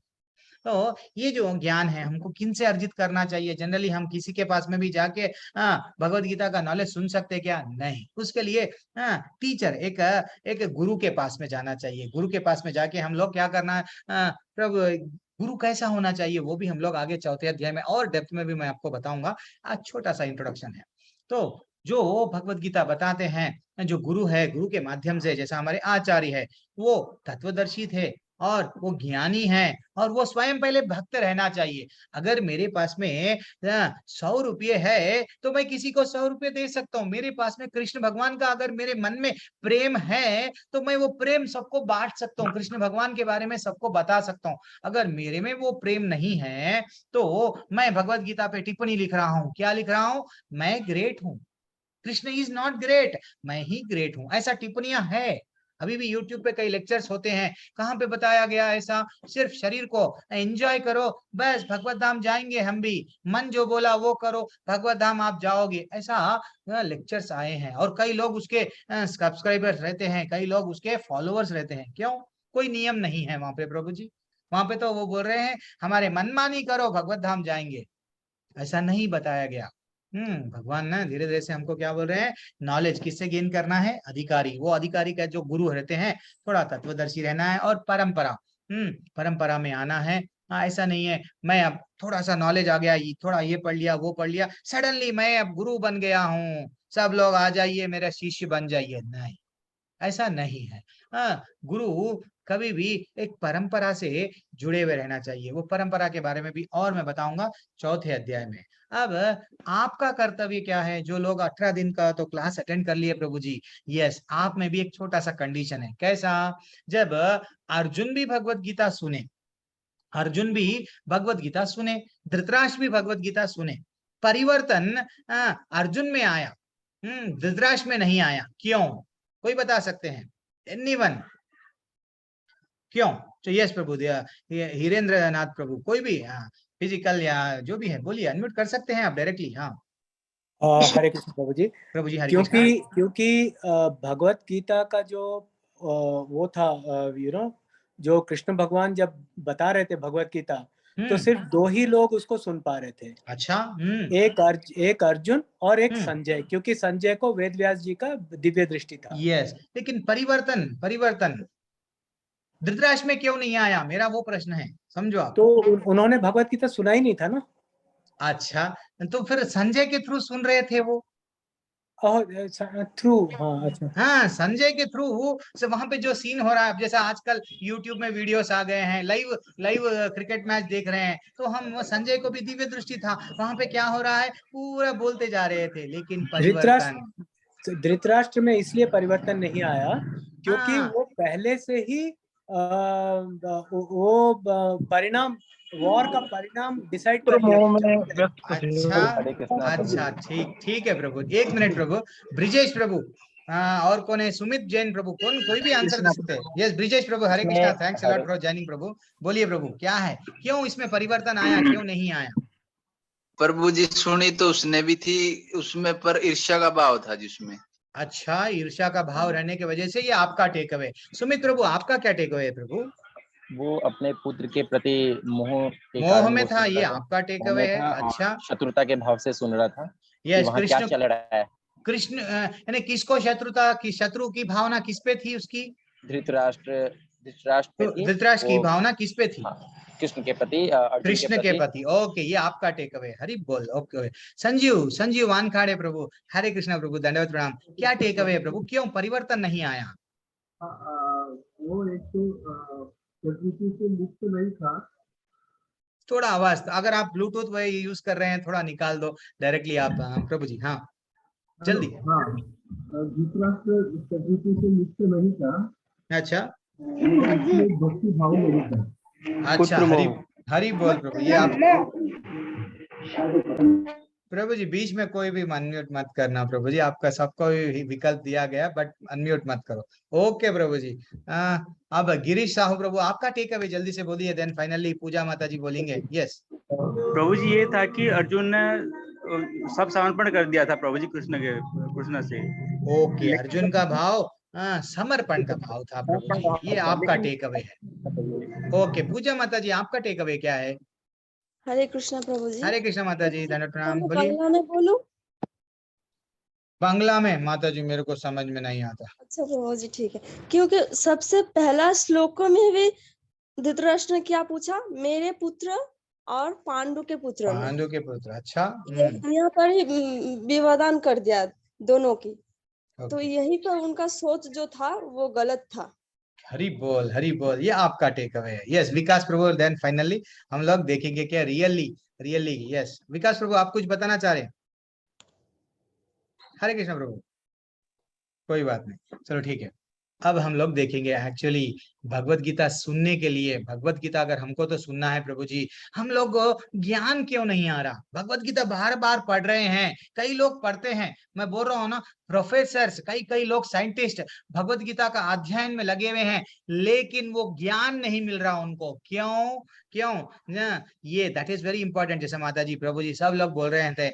तो ये जो ज्ञान है हमको किन से अर्जित करना चाहिए। जनरली हम किसी के पास में भी जाके भगवत गीता का नॉलेज सुन सकते क्या, नहीं। उसके लिए टीचर एक गुरु के पास में जाना चाहिए। गुरु के पास में जाके हम लोग क्या करना है, प्रभु गुरु कैसा होना चाहिए वो भी हम लोग आगे चौथे अध्याय में और डेप्थ में भी मैं आपको बताऊंगा। आज छोटा सा इंट्रोडक्शन है। तो जो भगवत गीता बताते हैं, जो गुरु है, गुरु के माध्यम से, जैसा हमारे आचार्य है, वो तत्वदर्शी थे और वो ज्ञानी है, और वो स्वयं पहले भक्त रहना चाहिए। अगर मेरे पास में 100 रुपये है तो मैं किसी को 100 रुपये दे सकता हूँ। मेरे पास में कृष्ण भगवान का अगर मेरे मन में प्रेम है तो मैं वो प्रेम सबको बांट सकता हूँ, कृष्ण भगवान के बारे में सबको बता सकता हूँ। अगर मेरे में वो प्रेम नहीं है तो मैं भगवत गीता पे टिप्पणी लिख रहा हूँ। क्या लिख रहा हूँ, मैं ग्रेट हूँ, कृष्ण इज नॉट ग्रेट, मैं ही ग्रेट हूँ, ऐसा टिप्पणियां है। अभी भी YouTube पे कई लेक्चर्स होते हैं, कहाँ पे बताया गया ऐसा, सिर्फ शरीर को एंजॉय करो, बस भगवत धाम जाएंगे हम भी, मन जो बोला वो करो, भगवत धाम आप जाओगे, ऐसा लेक्चर्स आए हैं। और कई लोग उसके सब्सक्राइबर्स रहते हैं, कई लोग उसके फॉलोअर्स रहते हैं। क्यों, कोई नियम नहीं है वहां पे प्रभु जी। वहां पे तो वो बोल रहे हैं हमारे मनमानी करो भगवत धाम जाएंगे, ऐसा नहीं बताया गया। भगवान ना धीरे धीरे से हमको क्या बोल रहे हैं, नॉलेज किससे गेन करना है, अधिकारी। वो अधिकारी का जो गुरु रहते हैं, थोड़ा तत्वदर्शी रहना है और परंपरा परंपरा में आना है। ऐसा नहीं है मैं अब थोड़ा सा नॉलेज आ गया, थोड़ा ये पढ़ लिया वो पढ़ लिया, सडनली मैं अब गुरु बन गया हूँ, सब लोग आ जाइए मेरा शिष्य बन जाइए, नहीं, ऐसा नहीं है। गुरु कभी भी एक परंपरा से जुड़े हुए रहना चाहिए। वो परंपरा के बारे में भी और मैं बताऊंगा चौथे अध्याय में। अब आपका कर्तव्य क्या है, जो लोग 18 दिन का तो क्लास अटेंड कर लिए प्रभु जी, यस, आप में भी एक छोटा सा कंडीशन है। कैसा, जब अर्जुन भी भगवत गीता सुने, अर्जुन भी भगवत गीता सुने, धृतराष्ट्र भी भगवत गीता सुने, परिवर्तन अर्जुन में आया, धृतराष्ट्र में नहीं आया। क्यों, कोई बता सकते हैं, एनीवन, क्यों? तो यस प्रभु, हिरेंद्र नाथ प्रभु, कोई भी फिजिकल या जो भी है बोलिए, अनम्यूट कर सकते हैं आप डायरेक्टली। हाँ, हरे कृष्ण प्रभु जी। प्रभु जी हरे कृष्ण। क्योंकि भगवत गीता का जो वो था, जो कृष्ण भगवान जब बता रहे थे भगवत गीता, तो सिर्फ 2 ही लोग उसको सुन पा रहे थे। अच्छा। एक अर्जुन और एक संजय, क्योंकि संजय को वेद व्यास जी का दिव्य दृष्टि था। यस, लेकिन परिवर्तन धृतराष्ट्र में क्यों नहीं आया, मेरा वो प्रश्न है, समझो आप। तो उन्होंने भगवत गीता सुना ही नहीं था ना। अच्छा, तो फिर संजय के थ्रू सुन रहे थे वो, थ्रू, हाँ, अच्छा, हाँ, संजय के थ्रू से वहां पे जो सीन हो रहा है, जैसा आजकल YouTube में वीडियोस आ गए हैं, लाइव क्रिकेट मैच देख रहे हैं, तो हम संजय को भी दिव्य दृष्टि था, वहां पे क्या हो रहा है पूरा बोलते जा रहे थे, लेकिन परिवर्तन धृतराष्ट्र में इसलिए परिवर्तन नहीं आया क्योंकि वो पहले से ही वो परिणाम, वॉर का परिणाम डिसाइड कर लिया। अच्छा, ठीक है प्रभु, 1 मिनट प्रभु। ब्रिजेश प्रभु, और कौन है, सुमित जैन प्रभु, कोई भी आंसर दे सकते हैं। यस, ब्रिजेश प्रभु, Hare Krishna, thanks a lot for joining प्रभु। बोलिए प्रभु, क्या है, क्यों इसमें परिवर्तन आया, क्यों नहीं आया? प्रभु जी सुनी तो उसने भी थी उसमें, पर ईर्ष्या का भाव था जिसमें। अच्छा, ईर्ष्या का भाव रहने की वजह से ये आपका टेक अवे। सुमित प्रभु, आपका क्या टेक अवे है प्रभु? वो अपने पुत्र के प्रति मोह के मोह कारण में वो था, सुन ये रहा था। आपका टेक मोह में अवे है। था और अच्छा, शत्रुता के भाव से सुन रहा था कि यस, वहाँ क्या कृष्ण चल रहा है। कृष्ण यानी किसको शत्रुता की, शत्रु की भावना किस पे थी उसकी? धृतराष्ट्र पे तो थी धृतराष्ट्र की वो। भावना किस पे थी? हाँ, कृष्ण के प्रति, अर्जुन के कृष्ण के प्रति। प्रति। ओके, ये आपका टेक अवे। हरि बोल। ओके, संजीव वानखाड़े प्रभु, हरे कृष्णा प्रभु, दंडवत प्रणाम। क्या टेक अवे है प्रभु, क्यों परिवर्तन नहीं आया? वो एक तो प्रकृति से मुक्त नहीं था। थोड़ा आवाज, अगर आप ब्लूटूथ वही यूज कर रहे हैं थोड़ा निकाल दो डायरेक्टली आप प्रभु जी। हाँ, जल्दी। हाँ, धृतराष्ट्र प्रकृति से मुक्त नहीं था। अच्छा, भक्ति भाव नहीं था। अच्छा, हरि बोल प्रभु। ये आप प्रभु जी बीच में कोई भी अनम्यूट मत करना प्रभु जी, आपका सबको ही विकल्प दिया गया, बट अनम्यूट मत करो। ओके प्रभु जी। अब गिरीश साहू प्रभु, आपका टेक अवे जल्दी से बोलिए, देन फाइनली पूजा माता जी बोलेंगे। यस प्रभु जी, ये था कि अर्जुन ने सब समर्पण कर दिया था प्रभु जी कृष्ण से। ओके, अर्जुन का भाव समर्पण का भाव था प्रभु जी, ये आपका टेक अवे है। ओके, पूजा माता जी आपका टेक अवे क्या है? हरे कृष्णा प्रभु जी। हरे कृष्णा माता जी, दंडवत प्रणाम। मैं बोलिए। बांग्ला में बोलूं? बांग्ला में माता जी मेरे को समझ में नहीं आता। अच्छा प्रभु जी, ठीक है। क्योंकि सबसे पहला श्लोक में भी धृतराष्ट्र ने क्या पूछा? मेरे पुत्र और पांडु के पुत्र में। पांडु के पुत्र। अच्छा, यहाँ पर ही विवादान कर दिया दोनों की। तो यही पर उनका सोच जो था वो गलत था। हरि बोल, हरि बोल, ये आपका टेक अवे है। यस विकास प्रभु, देन फाइनली हम लोग देखेंगे क्या रियली। यस विकास प्रभु, आप कुछ बताना चाह रहे हैं? हरे कृष्ण प्रभु, कोई बात नहीं, चलो ठीक है। अब हम लोग देखेंगे एक्चुअली भगवत गीता सुनने के लिए। भगवत गीता अगर हमको तो सुनना है प्रभु जी, हम लोग ज्ञान क्यों नहीं आ रहा? भगवत गीता बार बार पढ़ रहे हैं, कई लोग पढ़ते हैं, मैं बोल रहा हूँ ना, प्रोफेसर्स, कई लोग साइंटिस्ट भगवत गीता का अध्ययन में लगे हुए हैं, लेकिन वो ज्ञान नहीं मिल रहा उनको। क्यों ना, ये दैट इज वेरी इंपॉर्टेंट। जैसे माता जी प्रभु जी सब लोग बोल रहे थे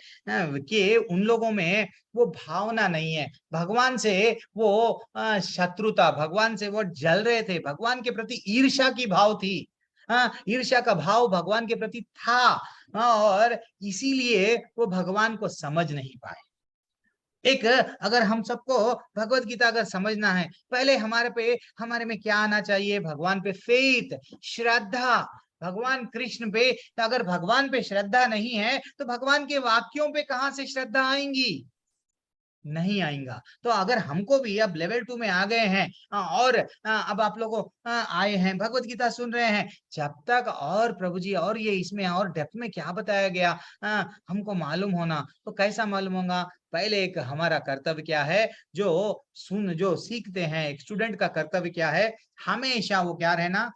कि उन लोगों में वो भावना नहीं है भगवान से, वो शत्रुता, भगवान से वो जल रहे थे, भगवान के प्रति ईर्ष्या की भाव थी। ईर्ष्या का भाव भगवान के प्रति था, और इसीलिए वो भगवान को समझ नहीं पाए। एक अगर हम सबको भगवत गीता अगर समझना है, पहले हमारे में क्या आना चाहिए? भगवान पे फेथ, श्रद्धा, भगवान कृष्ण पे। तो अगर भगवान पे श्रद्धा नहीं है तो भगवान के वाक्यों पे कहां से श्रद्धा आएंगी? नहीं आएगा। तो अगर हमको भी अब लेवल 2 में आ गए हैं, और अब आप लोगों आए हैं, भगवत गीता सुन रहे हैं, जब तक और प्रभु जी और ये इसमें और डेप्थ में क्या बताया गया हमको मालूम होना, तो कैसा मालूम होगा? पहले एक हमारा कर्तव्य क्या है, जो सीखते हैं, एक स्टूडेंट का कर्तव्य क्या है? हमेशा वो क्या रहना,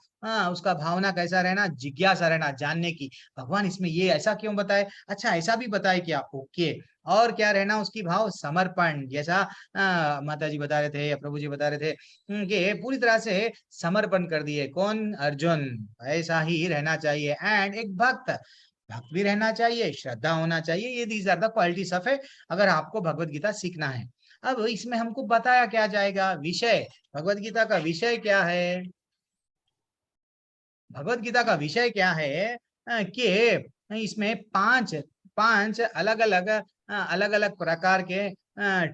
उसका भावना कैसा रहना? जिज्ञासा रहना, जानने की। भगवान इसमें ये ऐसा क्यों बताए? अच्छा ऐसा भी बताए क्या? ओके। और क्या रहना उसकी भाव? समर्पण। जैसा माता जी बता रहे थे या प्रभु जी बता रहे थे कि पूरी तरह से समर्पण कर दिए। कौन? अर्जुन। ऐसा ही रहना चाहिए। एंड एक भक्त भी रहना चाहिए, श्रद्धा होना चाहिए। ये these are the qualities of है, अगर आपको भगवत गीता सीखना है। अब इसमें हमको बताया क्या जाएगा? विषय, भगवत गीता का विषय क्या है? भगवत गीता का विषय क्या है कि इसमें पांच अलग अलग प्रकार के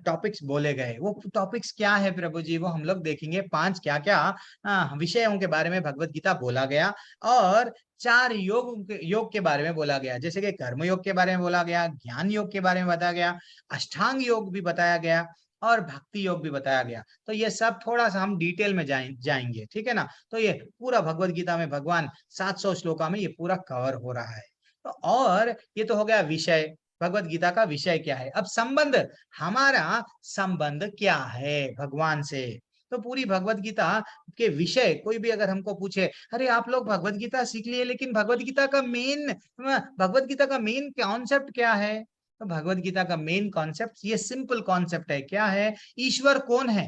टॉपिक्स बोले गए। वो टॉपिक्स क्या है प्रभु जी? वो हम लोग देखेंगे। 5 क्या क्या विषयों के बारे में भगवत गीता बोला गया, और 4 योग के बारे में बोला गया। जैसे कि कर्म योग के बारे में बोला गया, ज्ञान योग के बारे में बताया गया, अष्टांग योग भी बताया गया, और भक्ति योग भी बताया गया। तो ये सब थोड़ा सा हम डिटेल में जाएंगे, ठीक है ना? तो ये पूरा भगवत गीता में भगवान 700 श्लोका में ये पूरा कवर हो रहा है। तो और ये तो हो गया विषय, भगवत गीता का विषय क्या है। अब संबंध, हमारा संबंध क्या है भगवान से? तो पूरी भगवत गीता के विषय, कोई भी अगर हमको पूछे, अरे आप लोग भगवत गीता सीख लिए, लेकिन भगवत गीता का मेन कॉन्सेप्ट क्या है? तो भगवत गीता का मेन कॉन्सेप्ट ये सिंपल कॉन्सेप्ट है। क्या है? ईश्वर कौन है?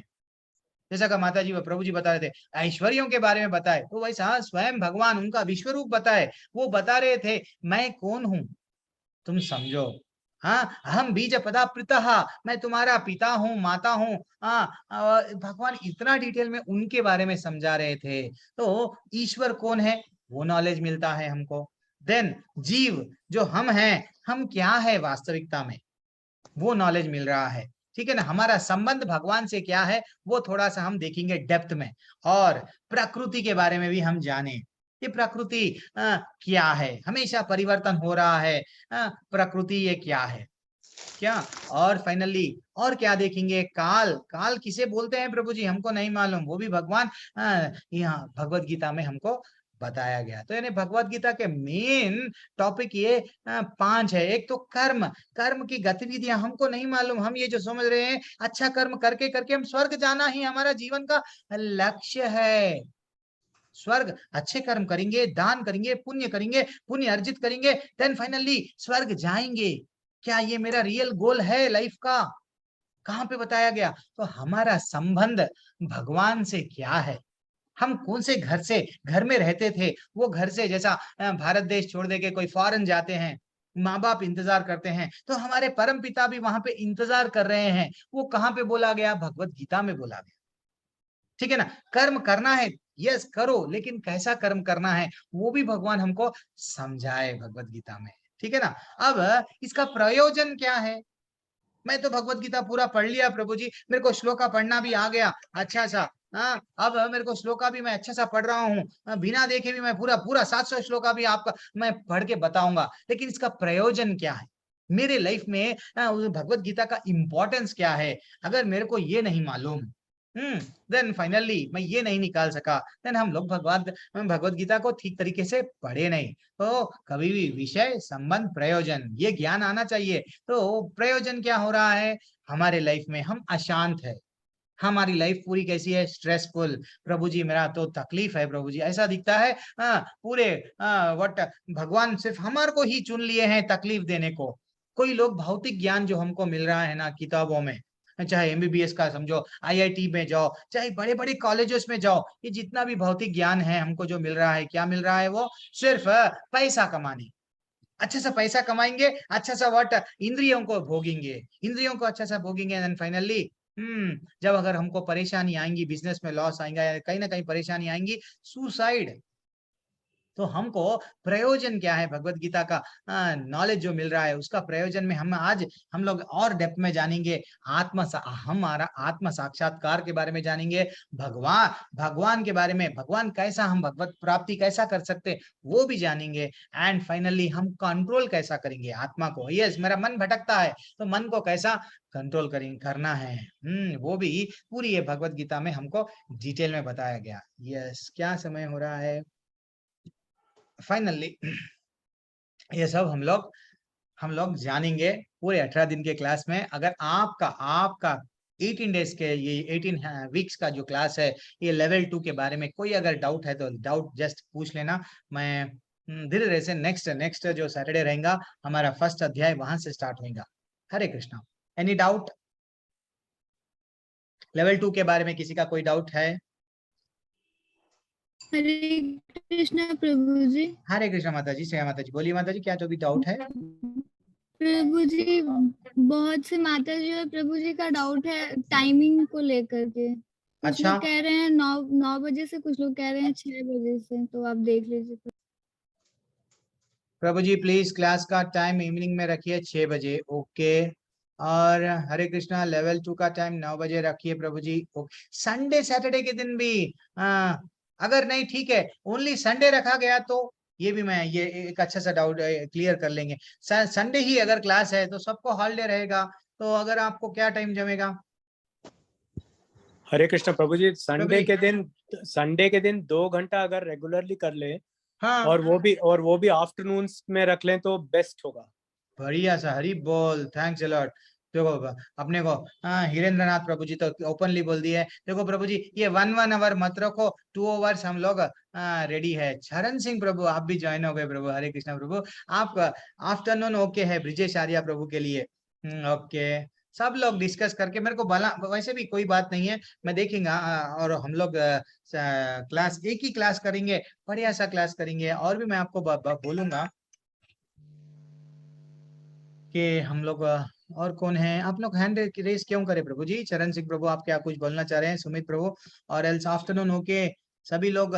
जैसा कि माता जी व प्रभु जी बता रहे थे, ऐश्वर्यों के बारे में बताए, तो वैसा स्वयं भगवान उनका विश्व रूप बताए। वो बता रहे थे मैं कौन हूं, तुम समझो। हाँ, हम बीज पदा पिता, मैं तुम्हारा पिता हूँ, माता हूँ। हाँ, भगवान इतना डिटेल में उनके बारे में समझा रहे थे। तो ईश्वर कौन है वो नॉलेज मिलता है हमको। देन जीव जो हम हैं, हम क्या है वास्तविकता में, वो नॉलेज मिल रहा है। ठीक है ना, हमारा संबंध भगवान से क्या है वो थोड़ा सा हम देखेंगे डेप्थ में। और प्रकृति के बारे में भी हम जाने, ये प्रकृति क्या है, हमेशा परिवर्तन हो रहा है। प्रकृति ये क्या है, क्या। और फाइनली और क्या देखेंगे, काल, काल किसे बोलते हैं प्रभु जी हमको नहीं मालूम, वो भी भगवान यहाँ भगवत गीता में हमको बताया गया। तो यानी भगवत गीता के मेन टॉपिक ये 5 है। एक तो कर्म, कर्म की गतिविधियां हमको नहीं मालूम, हम ये जो समझ रहे हैं अच्छा कर्म करके करके हम स्वर्ग जाना ही हमारा जीवन का लक्ष्य है। स्वर्ग, अच्छे कर्म करेंगे, दान करेंगे, पुण्य करेंगे, पुण्य अर्जित करेंगे, देन फाइनली स्वर्ग जाएंगे। क्या ये मेरा रियल गोल है लाइफ का? कहाँ पे बताया गया? तो हमारा संबंध भगवान से क्या है, हम कौन से घर से, घर में रहते थे, वो घर से जैसा भारत देश छोड़ दे के कोई फॉरेन जाते हैं, माँ बाप इंतजार करते हैं, तो हमारे परम पिता भी वहां पे इंतजार कर रहे हैं। वो कहाँ पे बोला गया? भगवत गीता में बोला गया। ठीक है ना, कर्म करना है, यस करो, लेकिन कैसा कर्म करना है वो भी भगवान हमको समझाए भगवत गीता में। ठीक है ना। अब इसका प्रयोजन क्या है? मैं तो भगवत गीता पूरा पढ़ लिया प्रभु जी, मेरे को श्लोका पढ़ना भी आ गया अच्छा सा। हाँ, अब मेरे को श्लोका भी मैं अच्छा सा पढ़ रहा हूँ, बिना देखे भी मैं पूरा पूरा 700 श्लोका भी आपका मैं पढ़ के बताऊंगा, लेकिन इसका प्रयोजन क्या है मेरे लाइफ में? भगवत गीता का इंपॉर्टेंस क्या है? अगर मेरे को ये नहीं मालूम, देन फाइनली मैं ये नहीं निकाल सका, देन हम लोग भगवत गीता को ठीक तरीके से पढ़े नहीं। तो कभी भी विषय, संबंध, प्रयोजन, ये ज्ञान आना चाहिए। तो प्रयोजन क्या हो रहा है हमारे लाइफ में? हम अशांत है, हमारी लाइफ पूरी कैसी है? स्ट्रेसफुल। प्रभु जी मेरा तो तकलीफ है प्रभु जी, ऐसा दिखता है। पूरे व्हाट, भगवान सिर्फ हमारे को ही चुन लिए हैं तकलीफ देने को। कोई लोग भौतिक ज्ञान जो हमको मिल रहा है ना किताबों में, चाहे एमबीबीएस का समझो, आईआईटी में जाओ, चाहे बड़े बड़े कॉलेजेस में जाओ, ये जितना भी भौतिक ज्ञान है हमको जो मिल रहा है, क्या मिल रहा है? वो सिर्फ पैसा कमाने, अच्छा सा पैसा कमाएंगे, अच्छा सा व्हाट, इंद्रियों को भोगेंगे, इंद्रियों को अच्छा सा भोगेंगे, एंड फाइनली जब अगर हमको परेशानी आएंगी, बिजनेस में लॉस आएगा या कहीं ना कहीं परेशानी आएंगी, सुसाइड। तो हमको प्रयोजन क्या है भगवत गीता का? नॉलेज जो मिल रहा है उसका प्रयोजन में हम आज हम लोग और डेप्थ में जानेंगे। हमारा आत्म साक्षात्कार के बारे में जानेंगे, भगवान के बारे में, भगवान कैसा, हम भगवत प्राप्ति कैसा कर सकते वो भी जानेंगे। एंड फाइनली हम कंट्रोल कैसा करेंगे आत्मा को। यस, मेरा मन भटकता है तो मन को कैसा कंट्रोल करना है, वो भी पूरी ये भगवत गीता में हमको डिटेल में बताया गया। यस, क्या समय हो रहा है? फाइनली ये सब हम लोग जानेंगे पूरे 18 दिन के क्लास में। अगर आपका 18 डेज के, ये 18 वीक्स का जो क्लास है, ये लेवल 2 के बारे में कोई अगर डाउट है तो डाउट जस्ट पूछ लेना। मैं धीरे धीरे से नेक्स्ट जो सैटरडे रहेगा हमारा फर्स्ट अध्याय वहां से स्टार्ट होगा। हरे कृष्णा। एनी डाउट लेवल 2 के बारे में? किसी का कोई डाउट है? हरे कृष्णा प्रभु जी। हरे कृष्णा माता जी, श्रेया माता जी, बोलिए माता जी, क्या जो भी डाउट है? प्रभु जी, बहुत से माता जी और प्रभु जी का डाउट है टाइमिंग को लेकर के। कुछ अच्छा, लोग कह रहे हैं 9 बजे से, कुछ लोग कह रहे हैं 6 बजे से, तो आप देख लीजिए। प्रभु जी प्लीज क्लास का टाइम इवनिंग में रखिए 6 बजे, ओके। और हरे कृष्णा, लेवल 2 का टाइम 9 बजे रखिए प्रभु जी, ओके। संडे सैटरडे के दिन भी अगर नहीं ठीक है, ओनली संडे रखा गया तो ये भी मैं ये एक अच्छा सा डाउट क्लियर कर लेंगे। संडे ही अगर क्लास है तो सबको हॉलिडे रहेगा, तो अगर आपको क्या टाइम जमेगा? हरे कृष्ण प्रभु जी, संडे के दिन 2 घंटा अगर रेगुलरली कर ले, हाँ, और वो भी आफ्टरनून में रख लें तो बेस्ट होगा। बढ़िया सा, हरी बोल, थैंक्स अ लॉट। देखो अपने को हिरेंद्र नाथ प्रभु जी तो ओपनली बोल दिए, देखो प्रभु जी ये 1 आवर मत रखो, 2 आवर्स हम लोग रेडी है। चरण सिंह प्रभु आप भी ज्वाइन हो गए प्रभु, हरे कृष्णा प्रभु। आप आफ्टरनून ओके है ब्रिजेश आर्या प्रभु के लिए, ओके। सब लोग डिस्कस करके मेरे को भला, वैसे भी कोई बात नहीं है, मैं देखेंगा। और हम लोग क्लास एक ही क्लास करेंगे, बढ़िया सा क्लास करेंगे। और भी मैं आपको बोलूंगा, कि हम लोग और कौन है? आप लोग हैंड रेस क्यों करें प्रभु जी? चरण सिंह प्रभु, आप क्या कुछ बोलना चाह रहे हैं? सुमित प्रभु, और एल्स आफ्टरनून होके सभी लोग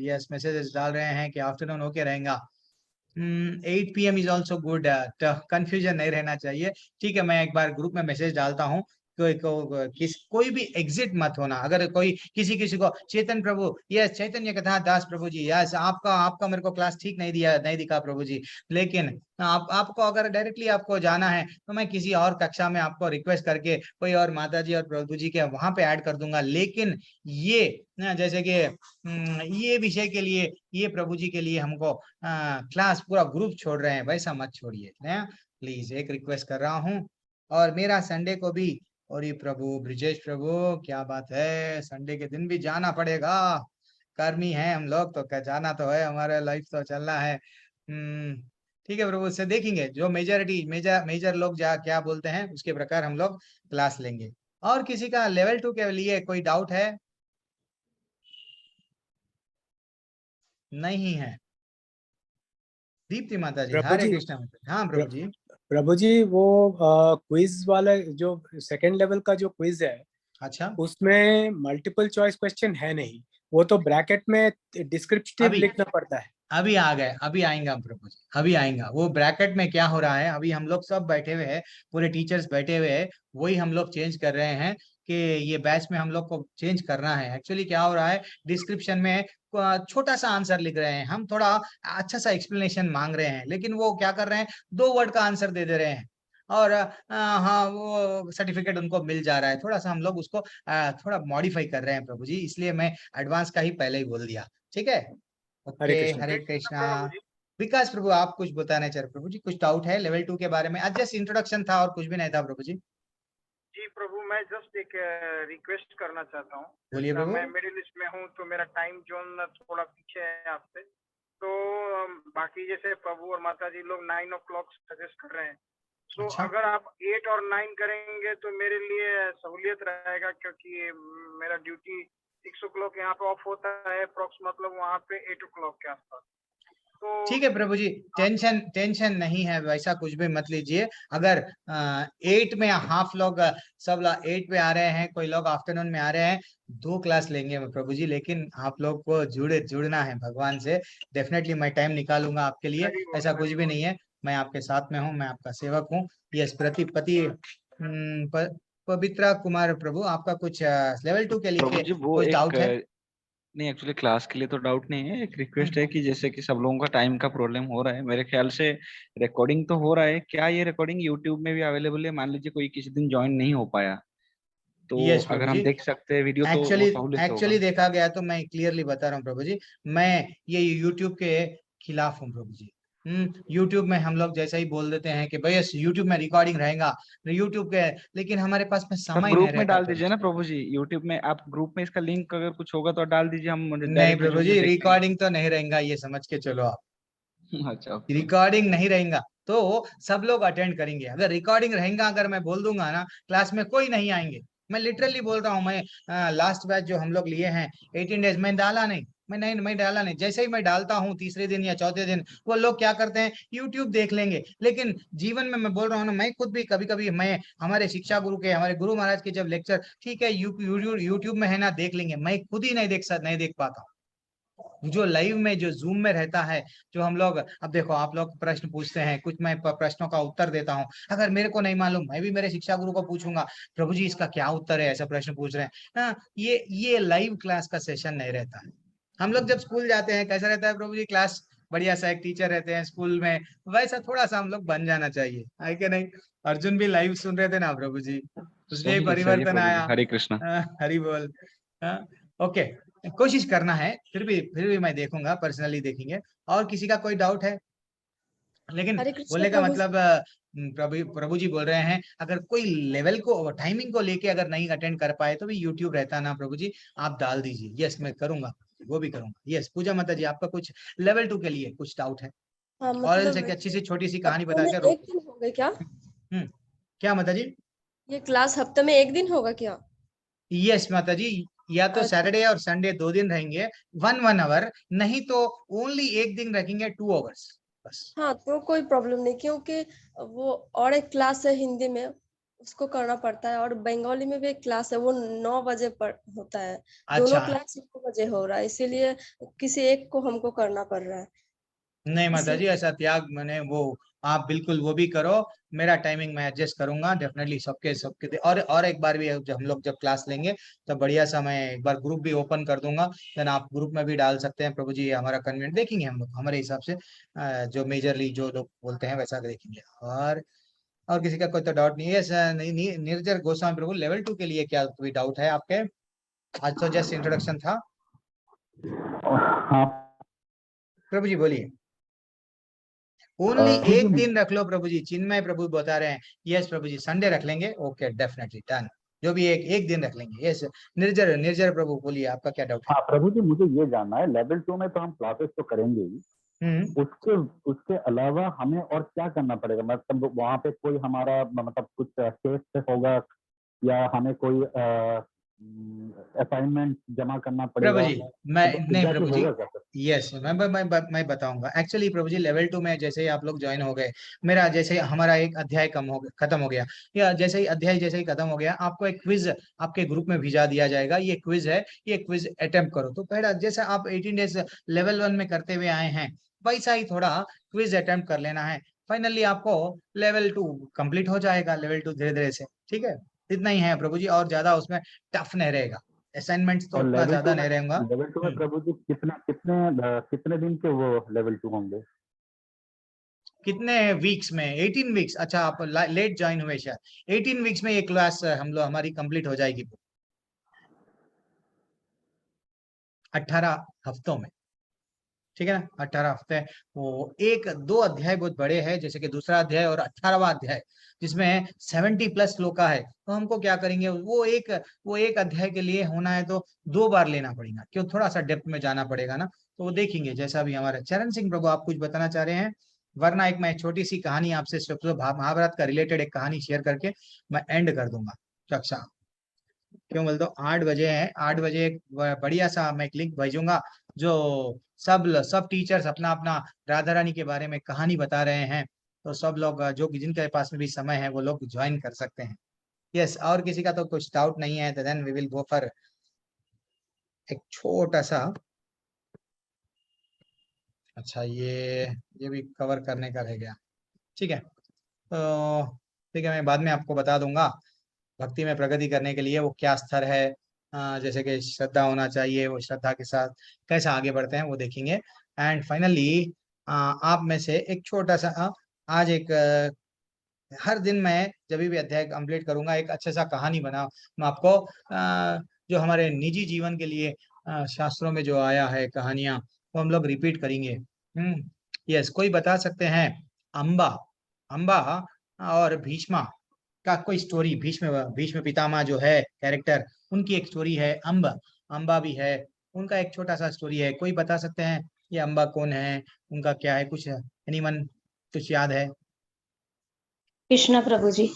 यस मैसेजेस डाल रहे हैं कि आफ्टरनून होके रहेगा। 8 PM is also good, confusion नहीं रहना चाहिए। ठीक है, मैं एक बार ग्रुप में मैसेज डालता हूँ, कोई भी एग्जिट मत होना। अगर कोई किसी को चेतन प्रभु, यस चैतन्य कथा दास प्रभु जी, यस आपका मेरे को क्लास ठीक नहीं दिखा प्रभु जी, लेकिन आपको अगर डायरेक्टली आपको जाना है तो मैं किसी और कक्षा में आपको रिक्वेस्ट करके कोई और माता जी और प्रभु जी के वहां पे ऐड कर दूंगा। लेकिन ये जैसे कि ये विषय के लिए, ये प्रभु जी के लिए हमको क्लास पूरा ग्रुप छोड़ रहे हैं, वैसा मत छोड़िए प्लीज, एक रिक्वेस्ट कर रहा हूँ। और मेरा संडे को भी, और ये प्रभु ब्रिजेश प्रभु, क्या बात है, संडे के दिन भी जाना पड़ेगा, कर्मी है हम लोग तो, क्या जाना तो है, हमारा लाइफ तो चलना है। ठीक है प्रभु, उससे देखेंगे जो मेजर लोग क्या बोलते हैं उसके प्रकार हम लोग क्लास लेंगे। और किसी का लेवल 2 के लिए कोई डाउट है? नहीं है? दीप्ति माता जी, प्रभु हरे जी, कृष्णा। हाँ प्रभु जी। प्रभु जी, वो क्विज वाला जो सेकंड लेवल का जो क्विज है, अच्छा, उसमें मल्टीपल चॉइस क्वेश्चन है नहीं, वो तो ब्रैकेट में डिस्क्रिप्टिव लिखना पड़ता है। अभी आ गए, अभी आएंगे हम प्रभु जी, अभी आएंगा। वो ब्रैकेट में क्या हो रहा है, अभी हम लोग सब बैठे हुए हैं, पूरे टीचर्स बैठे हुए हैं, वही हम लोग चेंज कर रहे हैं कि ये बैच में हम लोग को चेंज करना है। एक्चुअली क्या हो रहा है, डिस्क्रिप्शन में छोटा सा आंसर लिख रहे हैं, हम थोड़ा अच्छा सा एक्सप्लेनेशन मांग रहे हैं, लेकिन वो क्या कर रहे हैं, 2 वर्ड का आंसर दे रहे हैं, और हाँ वो सर्टिफिकेट उनको मिल जा रहा है। थोड़ा सा हम लोग उसको थोड़ा मॉडिफाई कर रहे हैं प्रभु जी, इसलिए मैं एडवांस का ही पहले ही बोल दिया। ठीक है, ओके, हरे कृष्णा। विकास प्रभु, आप कुछ बताना चाह रहे प्रभु जी? कुछ डाउट है लेवल 2 के बारे में? आज जस्ट इंट्रोडक्शन था और कुछ भी नहीं था प्रभु जी। जी प्रभु, मैं जस्ट एक रिक्वेस्ट करना चाहता हूँ। बोलिए प्रभु। मैं मिडिल ईस्ट में हूँ तो मेरा टाइम जोन थोड़ा पीछे है आपसे, तो बाकी जैसे प्रभु और माता जी लोग 9 o'clock सजेस्ट कर रहे हैं, तो अगर आप 8 और 9 करेंगे तो मेरे लिए सहूलियत रहेगा, क्योंकि मेरा ड्यूटी 6 o'clock यहाँ पे ऑफ होता है अप्रोक्स, मतलब वहाँ पे 8 o'clock के आसपास। ठीक है प्रभु जी, टेंशन नहीं है, वैसा कुछ भी मत लीजिए। अगर 8 में हाफ लोग, सब लोग 8 पे आ रहे हैं, कोई लोग आफ्टरनून में आ रहे हैं, 2 क्लास लेंगे प्रभु जी, लेकिन आप लोग को जुड़ना है भगवान से। डेफिनेटली मैं टाइम निकालूंगा आपके लिए, ऐसा कुछ भी नहीं है। मैं आपके साथ में हूँ, मैं आपका सेवक हूँ। यस पति पवित्रा कुमार प्रभु, आपका कुछ लेवल 2 के लिए कुछ डाउट है? नहीं, एक्चुअली क्लास के लिए तो डाउट नहीं है, एक रिक्वेस्ट है कि जैसे कि सब लोगों का टाइम का प्रॉब्लम हो रहा है, मेरे ख्याल से रिकॉर्डिंग तो हो रहा है, क्या ये रिकॉर्डिंग यूट्यूब में भी अवेलेबल है? मान लीजिए कोई किसी दिन ज्वाइन नहीं हो पाया तो अगर हम देख सकते हैं वीडियो तो वो सहूलियत से एक्चुअली देखा गया तो मैं क्लियरली बता रहा हूँ प्रभु जी, मैं ये यूट्यूब के खिलाफ हूँ प्रभु जी। यूट्यूब में हम लोग जैसा ही बोल देते हैं कि भैया यूट्यूब में रिकॉर्डिंग रहेगा, यूट्यूब के, लेकिन हमारे पास में समय ग्रुप नहीं में रहता। डाल दीजिए ना प्रभु जी, यूट्यूब में आप ग्रुप में इसका लिंक अगर कुछ होगा तो डाल दीजिए, हम नहीं प्रभु जी, रिकॉर्डिंग तो नहीं रहेगा, ये समझ के चलो आप। अच्छा, रिकॉर्डिंग नहीं रहेगा तो सब लोग अटेंड करेंगे। अगर रिकॉर्डिंग रहेगा, अगर मैं बोल दूंगा ना क्लास में कोई नहीं आएंगे, मैं लिटरली बोल रहा हूँ। मैं लास्ट बैच जो हम लोग लिए हैं 18 डेज, मैं डाला नहीं, मैं डाला नहीं। जैसे ही मैं डालता हूँ तीसरे दिन या चौथे दिन, वो लोग क्या करते हैं, यूट्यूब देख लेंगे। लेकिन जीवन में मैं बोल रहा हूँ ना, मैं खुद भी कभी कभी मैं हमारे शिक्षा गुरु के, हमारे गुरु महाराज के जब लेक्चर, ठीक है यूट्यूब में है ना, देख लेंगे, मैं खुद ही नहीं देख पाता। जो लाइव में, जो जूम में रहता है, जो हम लोग, अब देखो आप लोग प्रश्न पूछते हैं, कुछ मैं प्रश्नों का उत्तर देता हूँ। अगर मेरे को नहीं मालूम, मैं भी मेरे शिक्षा गुरु को पूछूंगा, प्रभु जी इसका क्या उत्तर है, ऐसा प्रश्न पूछ रहे हैं। हाँ, ये लाइव क्लास का सेशन नहीं रहता है। हम लोग जब स्कूल जाते हैं कैसा रहता है प्रभु जी, क्लास बढ़िया सा एक टीचर रहते हैं स्कूल में, वैसा थोड़ा सा हम लोग बन जाना चाहिए, है कि नहीं? अर्जुन भी लाइव सुन रहे थे ना प्रभु जी, उसलिए परिवर्तन आया। हरे कृष्णा। हरि बोल। ओके, कोशिश करना है, फिर भी मैं देखूंगा, पर्सनली देखेंगे। और किसी का कोई डाउट है? लेकिन बोलने का मतलब प्रभु जी बोल रहे हैं, अगर कोई लेवल को, टाइमिंग को लेके अगर नहीं अटेंड कर पाए तो भी यूट्यूब रहता ना प्रभु जी, आप डाल दीजिए। यस, मैं करूंगा, वो भी करूंगा। यस, पूजा माता जी, आपका कुछ लेवल 2 के लिए कुछ डाउट है? हाँ, और मतलब से अच्छी सी छोटी सी कहानी बता के एक दिन होगा क्या? क्या माता जी? ये क्लास हफ्ते में एक दिन होगा क्या? यस माता जी, या तो सैटरडे और संडे 2 दिन रहेंगे, 1 आवर, नहीं तो ओनली एक दिन रखेंगे 2 hours बस। हाँ, तो कोई प्रॉब्लम नहीं, क्योंकि वो और एक क्लास है हिंदी में, उसको करना पड़ता है, और बंगाली में भी एक क्लास है, वो 9 बजे पर होता है। दोनों अच्छा, क्लास 9 बजे हो रहा है, इसीलिए किसी एक को हमको करना पड़ रहा है। नहीं माता जी, इसीलिए ऐसा त्याग मैंने वो, आप बिल्कुल वो भी करो, मेरा टाइमिंग मैं एडजस्ट करूंगा डेफिनेटली सबके सबके। और एक बार भी जब हम लोग जब क्लास लेंगे तो बढ़िया सा मैं एक बार ग्रुप भी ओपन कर दूंगा, देन आप ग्रुप में भी डाल सकते हैं। प्रभु जी हमारा कन्वीनियंट देखेंगे हम लोग हमारे हिसाब से, जो मेजरली जो लोग बोलते हैं वैसा देखेंगे। और किसी का कोई तो डाउट नहीं है? निर्जर गोस्वामी प्रभु, लेवल 2 के लिए क्या कोई डाउट है आपके? आज तो जस्ट इंट्रोडक्शन था। हाँ प्रभु जी बोलिए। ओनली एक दिन रख लो प्रभु जी, चिन्मय प्रभु बता रहे हैं। यस प्रभु जी, संडे रख लेंगे, ओके डेफिनेटली डन। जो भी एक दिन रख लेंगे। यस निर्जर निर्जर प्रभु बोलिए, आपका क्या डाउट है? हाँ प्रभु जी, मुझे ये जानना है, लेवल 2 में तो हम क्लासेस तो करेंगे ही, उसके उसके अलावा हमें और क्या करना पड़ेगा? मतलब वहाँ पे कोई हमारा मतलब कुछ टेस्ट होगा, या हमें कोई असाइनमेंट जमा करना प्रभु पड़ेगा? जी मैं नहीं एग्जैक्टली प्रभु जी, होगा क्या? यस मैं बताऊंगा। एक्चुअली प्रभु जी लेवल 2 में जैसे ही आप लोग ज्वाइन हो गए, मेरा जैसे हमारा एक अध्याय खत्म हो गया, या जैसे ही अध्याय जैसे ही खत्म हो गया, आपको एक क्विज आपके ग्रुप में भेजा दिया जाएगा। ये क्विज है, ये क्विज अटेम्प्ट करो। तो पहला जैसे आप 18 डेज लेवल 1 में करते हुए आए हैं, वैसा ही थोड़ा क्विज अटेम्प्ट कर लेना है। फाइनली आपको लेवल 2 कंप्लीट हो जाएगा, लेवल 2 धीरे धीरे से। ठीक है, इतना ही है प्रभु जी, और ज्यादा उसमें टफ नहीं रहेगा, असाइनमेंट्स तो और उतना ज्यादा नहीं रहेगा। लेवल टू में प्रभु जी कितने कितने कितने दिन के वो लेवल 2 होंगे? कितने वीक्स में? 18 वीक्स। अच्छा आप लेट ज्वाइन हुए शायद। 18 वीक्स में ये क्लास हम लोग हमारी कंप्लीट हो जाएगी 18 हफ्तों में। ठीक है ना, 18 हफ्ते। वो एक दो अध्याय बहुत बड़े हैं, जैसे कि दूसरा अध्याय और 18वां अध्याय, जिसमें 70+ श्लोका है। तो हमको क्या करेंगे, वो एक अध्याय के लिए होना है तो 2 बार लेना पड़ेगा, क्यों थोड़ा सा डेप्थ में जाना पड़ेगा ना। तो वो देखेंगे जैसा भी हमारा। चरण सिंह प्रभु आप कुछ बताना चाह रहे हैं? वरना एक मैं छोटी सी कहानी आपसे महाभारत का रिलेटेड एक कहानी शेयर करके मैं एंड कर दूंगा कक्षा। क्यों बोल दो, 8 बजे है, 8 बजे एक बढ़िया सा मैं एक लिंक भेजूंगा, जो सब टीचर्स अपना अपना राधा रानी के बारे में कहानी बता रहे हैं। तो सब लोग जो जिनके पास में भी समय है वो लोग ज्वाइन कर सकते हैं। यस, और किसी का तो कुछ डाउट नहीं है तो then we will go for एक छोटा सा। अच्छा ये भी कवर करने का रह गया। ठीक है, तो ठीक है, मैं बाद में आपको बता दूंगा भक्ति में प्रगति करने के लिए वो क्या स्तर है। जैसे कि श्रद्धा होना चाहिए, वो श्रद्धा के साथ कैसे आगे बढ़ते हैं वो देखेंगे। एंड फाइनली आप में से एक छोटा सा आज एक हर दिन मैं जब भी अध्याय कंप्लीट करूंगा एक अच्छा सा कहानी बना मैं आपको, जो हमारे निजी जीवन के लिए शास्त्रों में जो आया है कहानियां, वो हम लोग रिपीट करेंगे। यस, कोई बता सकते हैं अंबा अंबा और भीष्मा का कोई स्टोरी? भीष्म भीष्म पितामह जो है कैरेक्टर, उनकी एक स्टोरी है। अंबा भी है, उनका एक छोटा सा स्टोरी है। कोई बता सकते हैं ये अंबा कौन है, उनका क्या है? कुछ एनीवन कुछ याद है? कृष्णा प्रभु जी।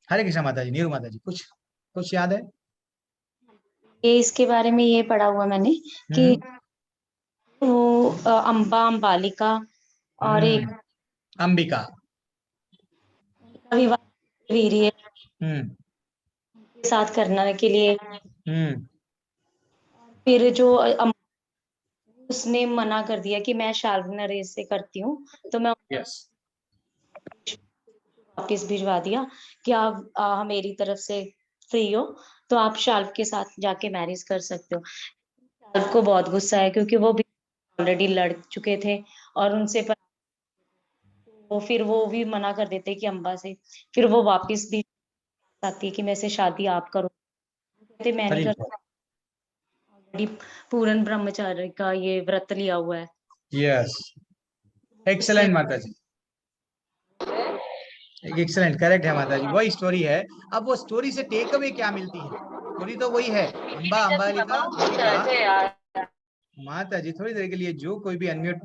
हरे कृष्णा माता जी, नीरू माता जी, कुछ कुछ याद है? ये इसके बारे में ये पढ़ा हुआ मैंने कि वो अंबा अंबालिका और एक अंबिका विवाह वीर्य हम्म के साथ करने के लिए फिर जो उसने मना कर दिया कि मैं शाल्व नरेश से करती हूँ, तो मैं वापिस भिजवा दिया कि आप मेरी तरफ से फ्री हो तो आप शाल्व के साथ जाके मैरिज कर सकते हो। शाल्व को बहुत गुस्सा है क्योंकि वो भी ऑलरेडी लड़ चुके थे और उनसे तो फिर वो भी मना कर देते कि अंबा से, फिर वो वापिस भी आती है कि मैं से शादी आप करो, कहते मैं नहीं कर ऑलरेडी पूर्ण ब्रह्मचार्य का ये व्रत लिया हुआ है। यस, एक्सेलेंट माता जी, एक्सेलेंट, करेक्ट है माता जी, वही स्टोरी है। अब वो स्टोरी से टेक अवे क्या मिलती है? स्टोरी तो वही है, अंबा अंबालिका अंबिका माता जी थोड़ी देर के लिए जो कोई भी अनम्यूट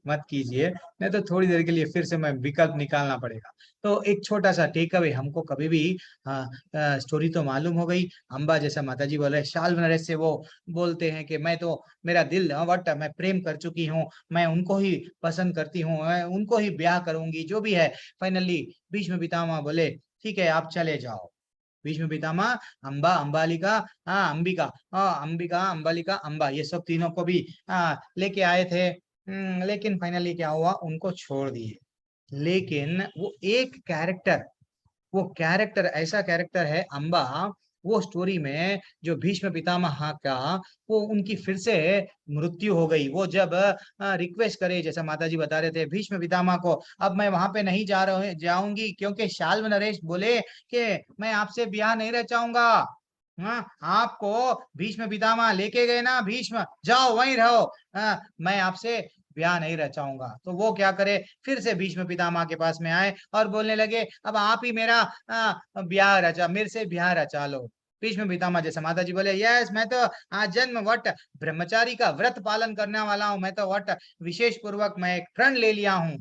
मत कीजिए, नहीं तो थोड़ी देर के लिए फिर से मैं विकल्प निकालना पड़ेगा। तो एक छोटा सा टेक अवे, हमको कभी भी स्टोरी तो मालूम हो गई। अम्बा जैसा माता जी बोल रहे, शाल्व नरेश से वो बोलते हैं कि मैं तो, मेरा दिल वट मैं प्रेम कर चुकी हूँ, मैं उनको ही पसंद करती हूँ, मैं उनको ही ब्याह करूंगी, जो भी है। फाइनली भीष्म पितामह बोले ठीक है आप चले जाओ। भीष्म पितामह अम्बा, अम्बालिका, अंबिका, अंबिका, अम्बालिका, अम्बा, ये सब तीनों को भी लेके आए थे। लेकिन फाइनली क्या हुआ, उनको छोड़ दिए। लेकिन वो कैरेक्टर ऐसा कैरेक्टर है अम्बा, वो स्टोरी में जो भीष्म पितामह का, वो उनकी फिर से मृत्यु हो गई। वो जब रिक्वेस्ट करे, जैसा माता जी बता रहे थे भीष्म पितामह को, अब मैं वहां पे नहीं जाऊंगी क्योंकि शाल्व नरेश बोले कि मैं आपसे ब्याह नहीं रचाऊंगा। हाँ, आपको भीष्म पितामह लेके गए ना, भीष्म जाओ वहीं रहो, मैं आपसे ब्याह नहीं रचाऊंगा। तो वो क्या करे, फिर से भीष्म पितामह के पास में आए और बोलने लगे अब आप ही मेरा ब्याह रचा, मेरे से ब्याह रचा लो। भीष्म पितामह जैसे माता जी बोले यस, मैं तो जन्म वट ब्रह्मचारी का व्रत पालन करने वाला हूं, मैं तो वट विशेष पूर्वक मैं एक प्रण ले लिया हूं।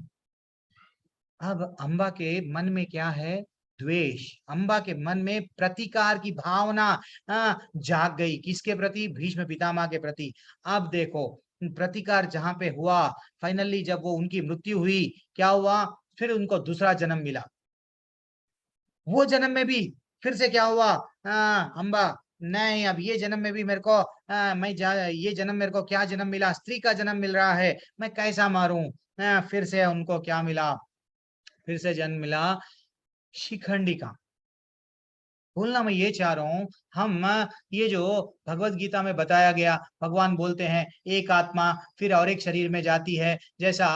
अब अम्बा के मन में क्या है, द्वेष। अम्बा के मन में प्रतिकार की भावना जाग गई। किसके प्रति, भीष्म पितामह के प्रति। अब देखो प्रतिकार जहां पे हुआ, फाइनली जब वो उनकी मृत्यु हुई, क्या हुआ, फिर उनको दूसरा जन्म मिला। वो जन्म में भी फिर से क्या हुआ, अम्बा नहीं, अब ये जन्म में भी मेरे को ये जन्म मेरे को क्या जन्म मिला, स्त्री का जन्म मिल रहा है, मैं कैसा मारूं। फिर से उनको क्या मिला, फिर से जन्म मिला शिखंडी का। बोलना मैं ये चाह रहा हूं, हम ये जो भगवत गीता में बताया गया, भगवान बोलते हैं एक आत्मा फिर और एक शरीर में जाती है, जैसा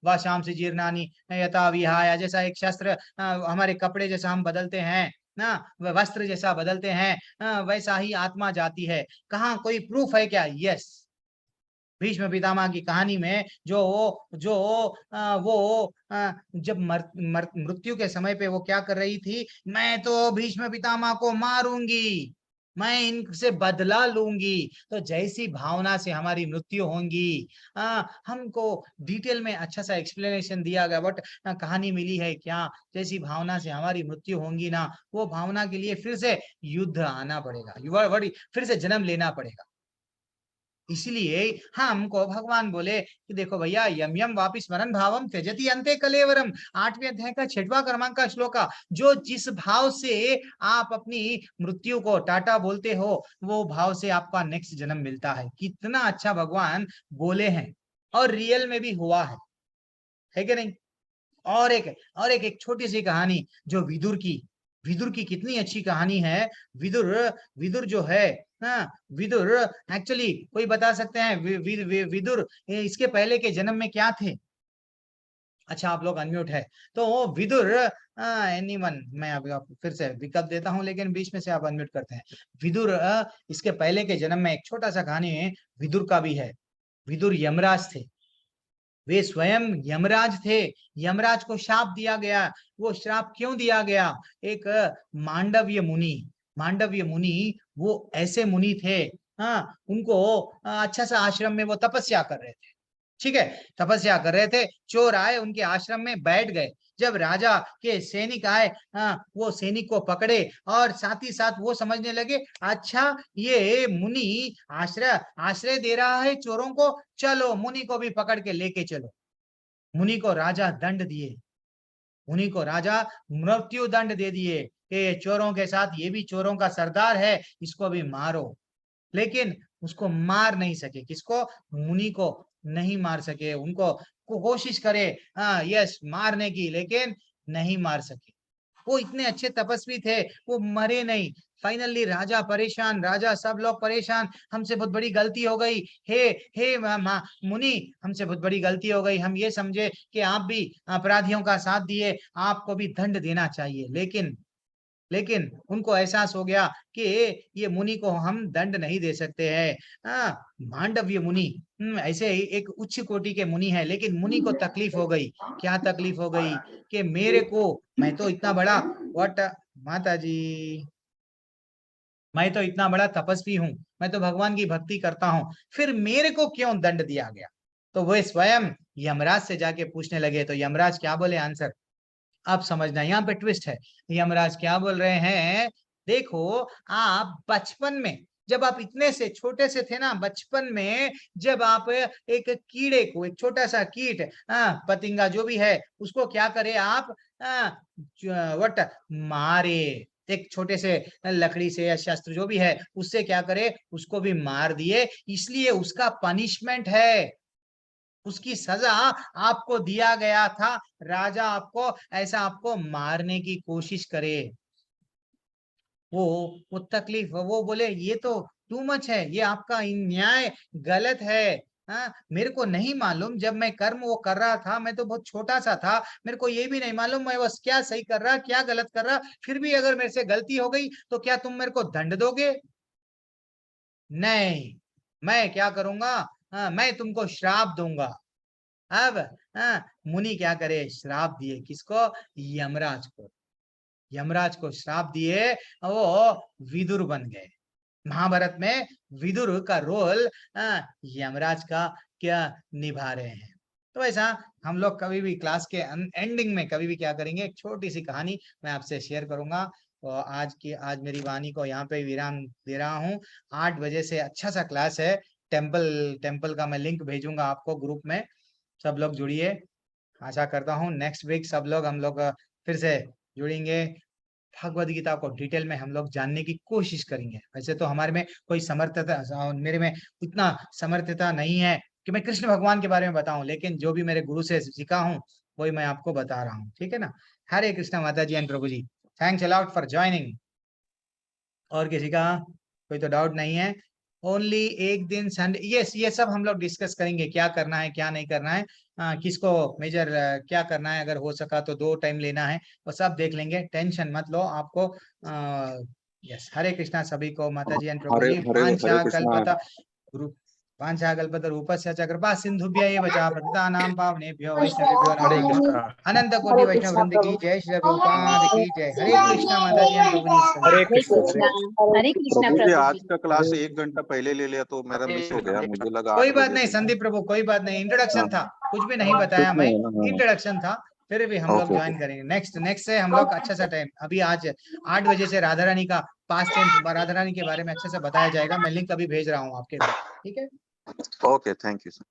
वाशाम से जीर्णानी यथा विहाय, जैसा एक शस्त्र हमारे कपड़े जैसा हम बदलते हैं ना, वस्त्र जैसा बदलते हैं, वैसा ही आत्मा जाती है। कहाँ कोई प्रूफ है क्या? यस, भीष्म पितामह की कहानी में वो जब मृत्यु के समय पे वो क्या कर रही थी, मैं तो भीष्म पितामह को मारूंगी, मैं इनसे बदला लूंगी। तो जैसी भावना से हमारी मृत्यु होंगी, हमको डिटेल में अच्छा सा एक्सप्लेनेशन दिया गया, बट कहानी मिली है क्या, जैसी भावना से हमारी मृत्यु होंगी ना, वो भावना के लिए फिर से युद्ध आना पड़ेगा, फिर से जन्म लेना पड़ेगा। इसलिए हमको भगवान बोले कि देखो भैया, यम यम वापि स्मरण भावम त्यजति अंते कलेवरम, 8वें अध्याय का 6वां क्रमांक का श्लोक, जो जिस भाव से आप अपनी मृत्यु को टाटा बोलते हो, वो भाव से आपका नेक्स्ट जन्म मिलता है। कितना अच्छा भगवान बोले हैं, और रियल में भी हुआ है कि नहीं। और एक छोटी सी कहानी जो विदुर की कितनी अच्छी कहानी है। विदुर जो है, विदुर एक्चुअली कोई बता सकते हैं विदुर इसके पहले के जन्म में क्या थे? अच्छा आप लोग अनम्यूट है, तो विदुर एनीवन, मैं अभी आपको फिर से विकल्प देता हूं, लेकिन बीच में से आप अनम्यूट करते हैं। विदुर इसके पहले के जन्म में एक छोटा सा कहानी विदुर का भी है। विदुर यमराज थे, वे स्वयं यमराज थे। यमराज को शाप दिया गया। वो श्राप क्यों दिया गया? एक मांडव्य मुनि वो ऐसे मुनि थे, उनको अच्छा सा आश्रम में वो तपस्या कर रहे थे, ठीक है, तपस्या कर रहे थे। चोर आए उनके आश्रम में बैठ गए। जब राजा के सैनिक आए, वो सैनिक को पकड़े, और साथ ही साथ वो समझने लगे अच्छा ये मुनि आश्रय दे रहा है चोरों को, चलो मुनि को भी पकड़ के लेके चलो। मुनि को राजा दंड दिए, मुनि को राजा मृत्यु दंड दे दिए कि चोरों के साथ ये भी चोरों का सरदार है, इसको भी मारो। लेकिन उसको मार नहीं सके, किसको? मुनि को नहीं मार सके। उनको कोशिश करे यस मारने की, लेकिन नहीं मार सके। वो इतने अच्छे तपस्वी थे, वो मरे नहीं। फाइनली राजा परेशान, राजा सब लोग परेशान, हमसे बहुत बड़ी गलती हो गई, हे मुनि, हमसे बहुत बड़ी गलती हो गई। हम ये समझे कि आप भी अपराधियों का साथ दिए, आपको भी दंड देना चाहिए। लेकिन उनको एहसास हो गया कि ये मुनि को हम दंड नहीं दे सकते हैं। मांडव्य मुनि ऐसे ही एक उच्च कोटि के मुनि है, लेकिन मुनि को तकलीफ हो गई। क्या तकलीफ हो गई? कि मैं तो इतना बड़ा माता जी मैं तो इतना बड़ा तपस्वी हूं, मैं तो भगवान की भक्ति करता हूं, फिर मेरे को क्यों दंड दिया गया? तो वे स्वयं यमराज से जाके पूछने लगे। तो यमराज क्या बोले आंसर, आप समझना, यहाँ पे ट्विस्ट है। यमराज क्या बोल रहे हैं, देखो आप बचपन में, जब आप इतने से छोटे से थे ना, बचपन में जब आप एक कीड़े को, एक छोटा सा कीट, पतिंगा जो भी है, उसको क्या करे आप, वट मारे, एक छोटे से लकड़ी से या शस्त्र जो भी है उससे क्या करे, उसको भी मार दिए, इसलिए उसका पनिशमेंट है, उसकी सजा आपको दिया गया था। राजा आपको ऐसा आपको मारने की कोशिश करे, वो तकलीफ, वो बोले ये तो टू मच है, ये आपका न्याय गलत है। मेरे को नहीं मालूम, जब मैं कर्म वो कर रहा था मैं तो बहुत छोटा सा था, मेरे को ये भी नहीं मालूम मैं बस क्या सही कर रहा क्या गलत कर रहा, फिर भी अगर मेरे से गलती हो गई तो क्या तुम मेरे को दंड दोगे? नहीं, मैं क्या करूंगा, मैं तुमको श्राप दूंगा। अब मुनि क्या करे, श्राप दिए, किसको, यमराज को। यमराज को श्राप दिए, वो विदुर बन गए। महाभारत में विदुर का रोल यमराज का क्या निभा रहे हैं। तो ऐसा हम लोग कभी भी क्लास के एंडिंग में कभी भी क्या करेंगे, एक छोटी सी कहानी मैं आपसे शेयर करूंगा। तो आज मेरी वाणी को यहाँ पे विराम दे रहा हूँ। 8 बजे से अच्छा सा क्लास है, टेम्पल का मैं लिंक भेजूंगा आपको ग्रुप में, सब लोग जुड़िए। आशा करता हूँ नेक्स्ट वीक सब लोग हम लोग फिर से जुड़ेंगे, भगवद गीता को डिटेल में हम लोग जानने की कोशिश करेंगे। वैसे तो हमारे में कोई समर्थता, मेरे में इतना समर्थता नहीं है कि मैं कृष्ण भगवान के बारे में बताऊं, लेकिन जो भी मेरे गुरु से सीखा हूं वही मैं आपको बता रहा हूं, ठीक है ना। हरे कृष्णा माता जी एंड प्रभु जी, थैंक्स अलॉट फॉर ज्वाइनिंग। और किसी का कोई तो डाउट नहीं है? ओनली एक दिन संडे, यस ये सब हम लोग डिस्कस करेंगे, क्या करना है क्या नहीं करना है, किसको मेजर क्या करना है, अगर हो सका तो 2 टाइम लेना है, वो सब देख लेंगे, टेंशन मत लो आपको। यस, हरे कृष्णा सभी को माता जी एंड प्रभु जी। वांछा कल्पता वांछा कल्पता रूपस्य च कृपा सिंधुभ्य एव च पतितानां पावनेभ्यो वैष्णवेभ्यो नमो नमः। अनंत कोटि वैष्णव वृंद की जय, श्री प्रभुपाद की जय। हरे कृष्णा माता जी एंड प्रभु जी। हरे कृष्णा हरे कृष्णा प्रभु जी, प्रभु आज जी। का क्लास 1 घंटा पहले ले लिया तो मेरा मिस हो गया, मुझे लगा कोई 8 बात बजे नहीं से। संदीप प्रभु, कोई बात नहीं, इंट्रोडक्शन था, कुछ भी नहीं कुछ बताया मैं, नहीं, हाँ। इंट्रोडक्शन था, फिर भी हम लोग ओके ज्वाइन करेंगे। नेक्स्ट से हम लोग अच्छा सा टाइम, अभी आज 8 बजे से राधा रानी का पास्ट टेंस, राधा रानी के बारे में अच्छे से बताया जाएगा। मैं लिंक अभी भेज रहा हूँ आपके, ठीक है। Okay, thank you sir.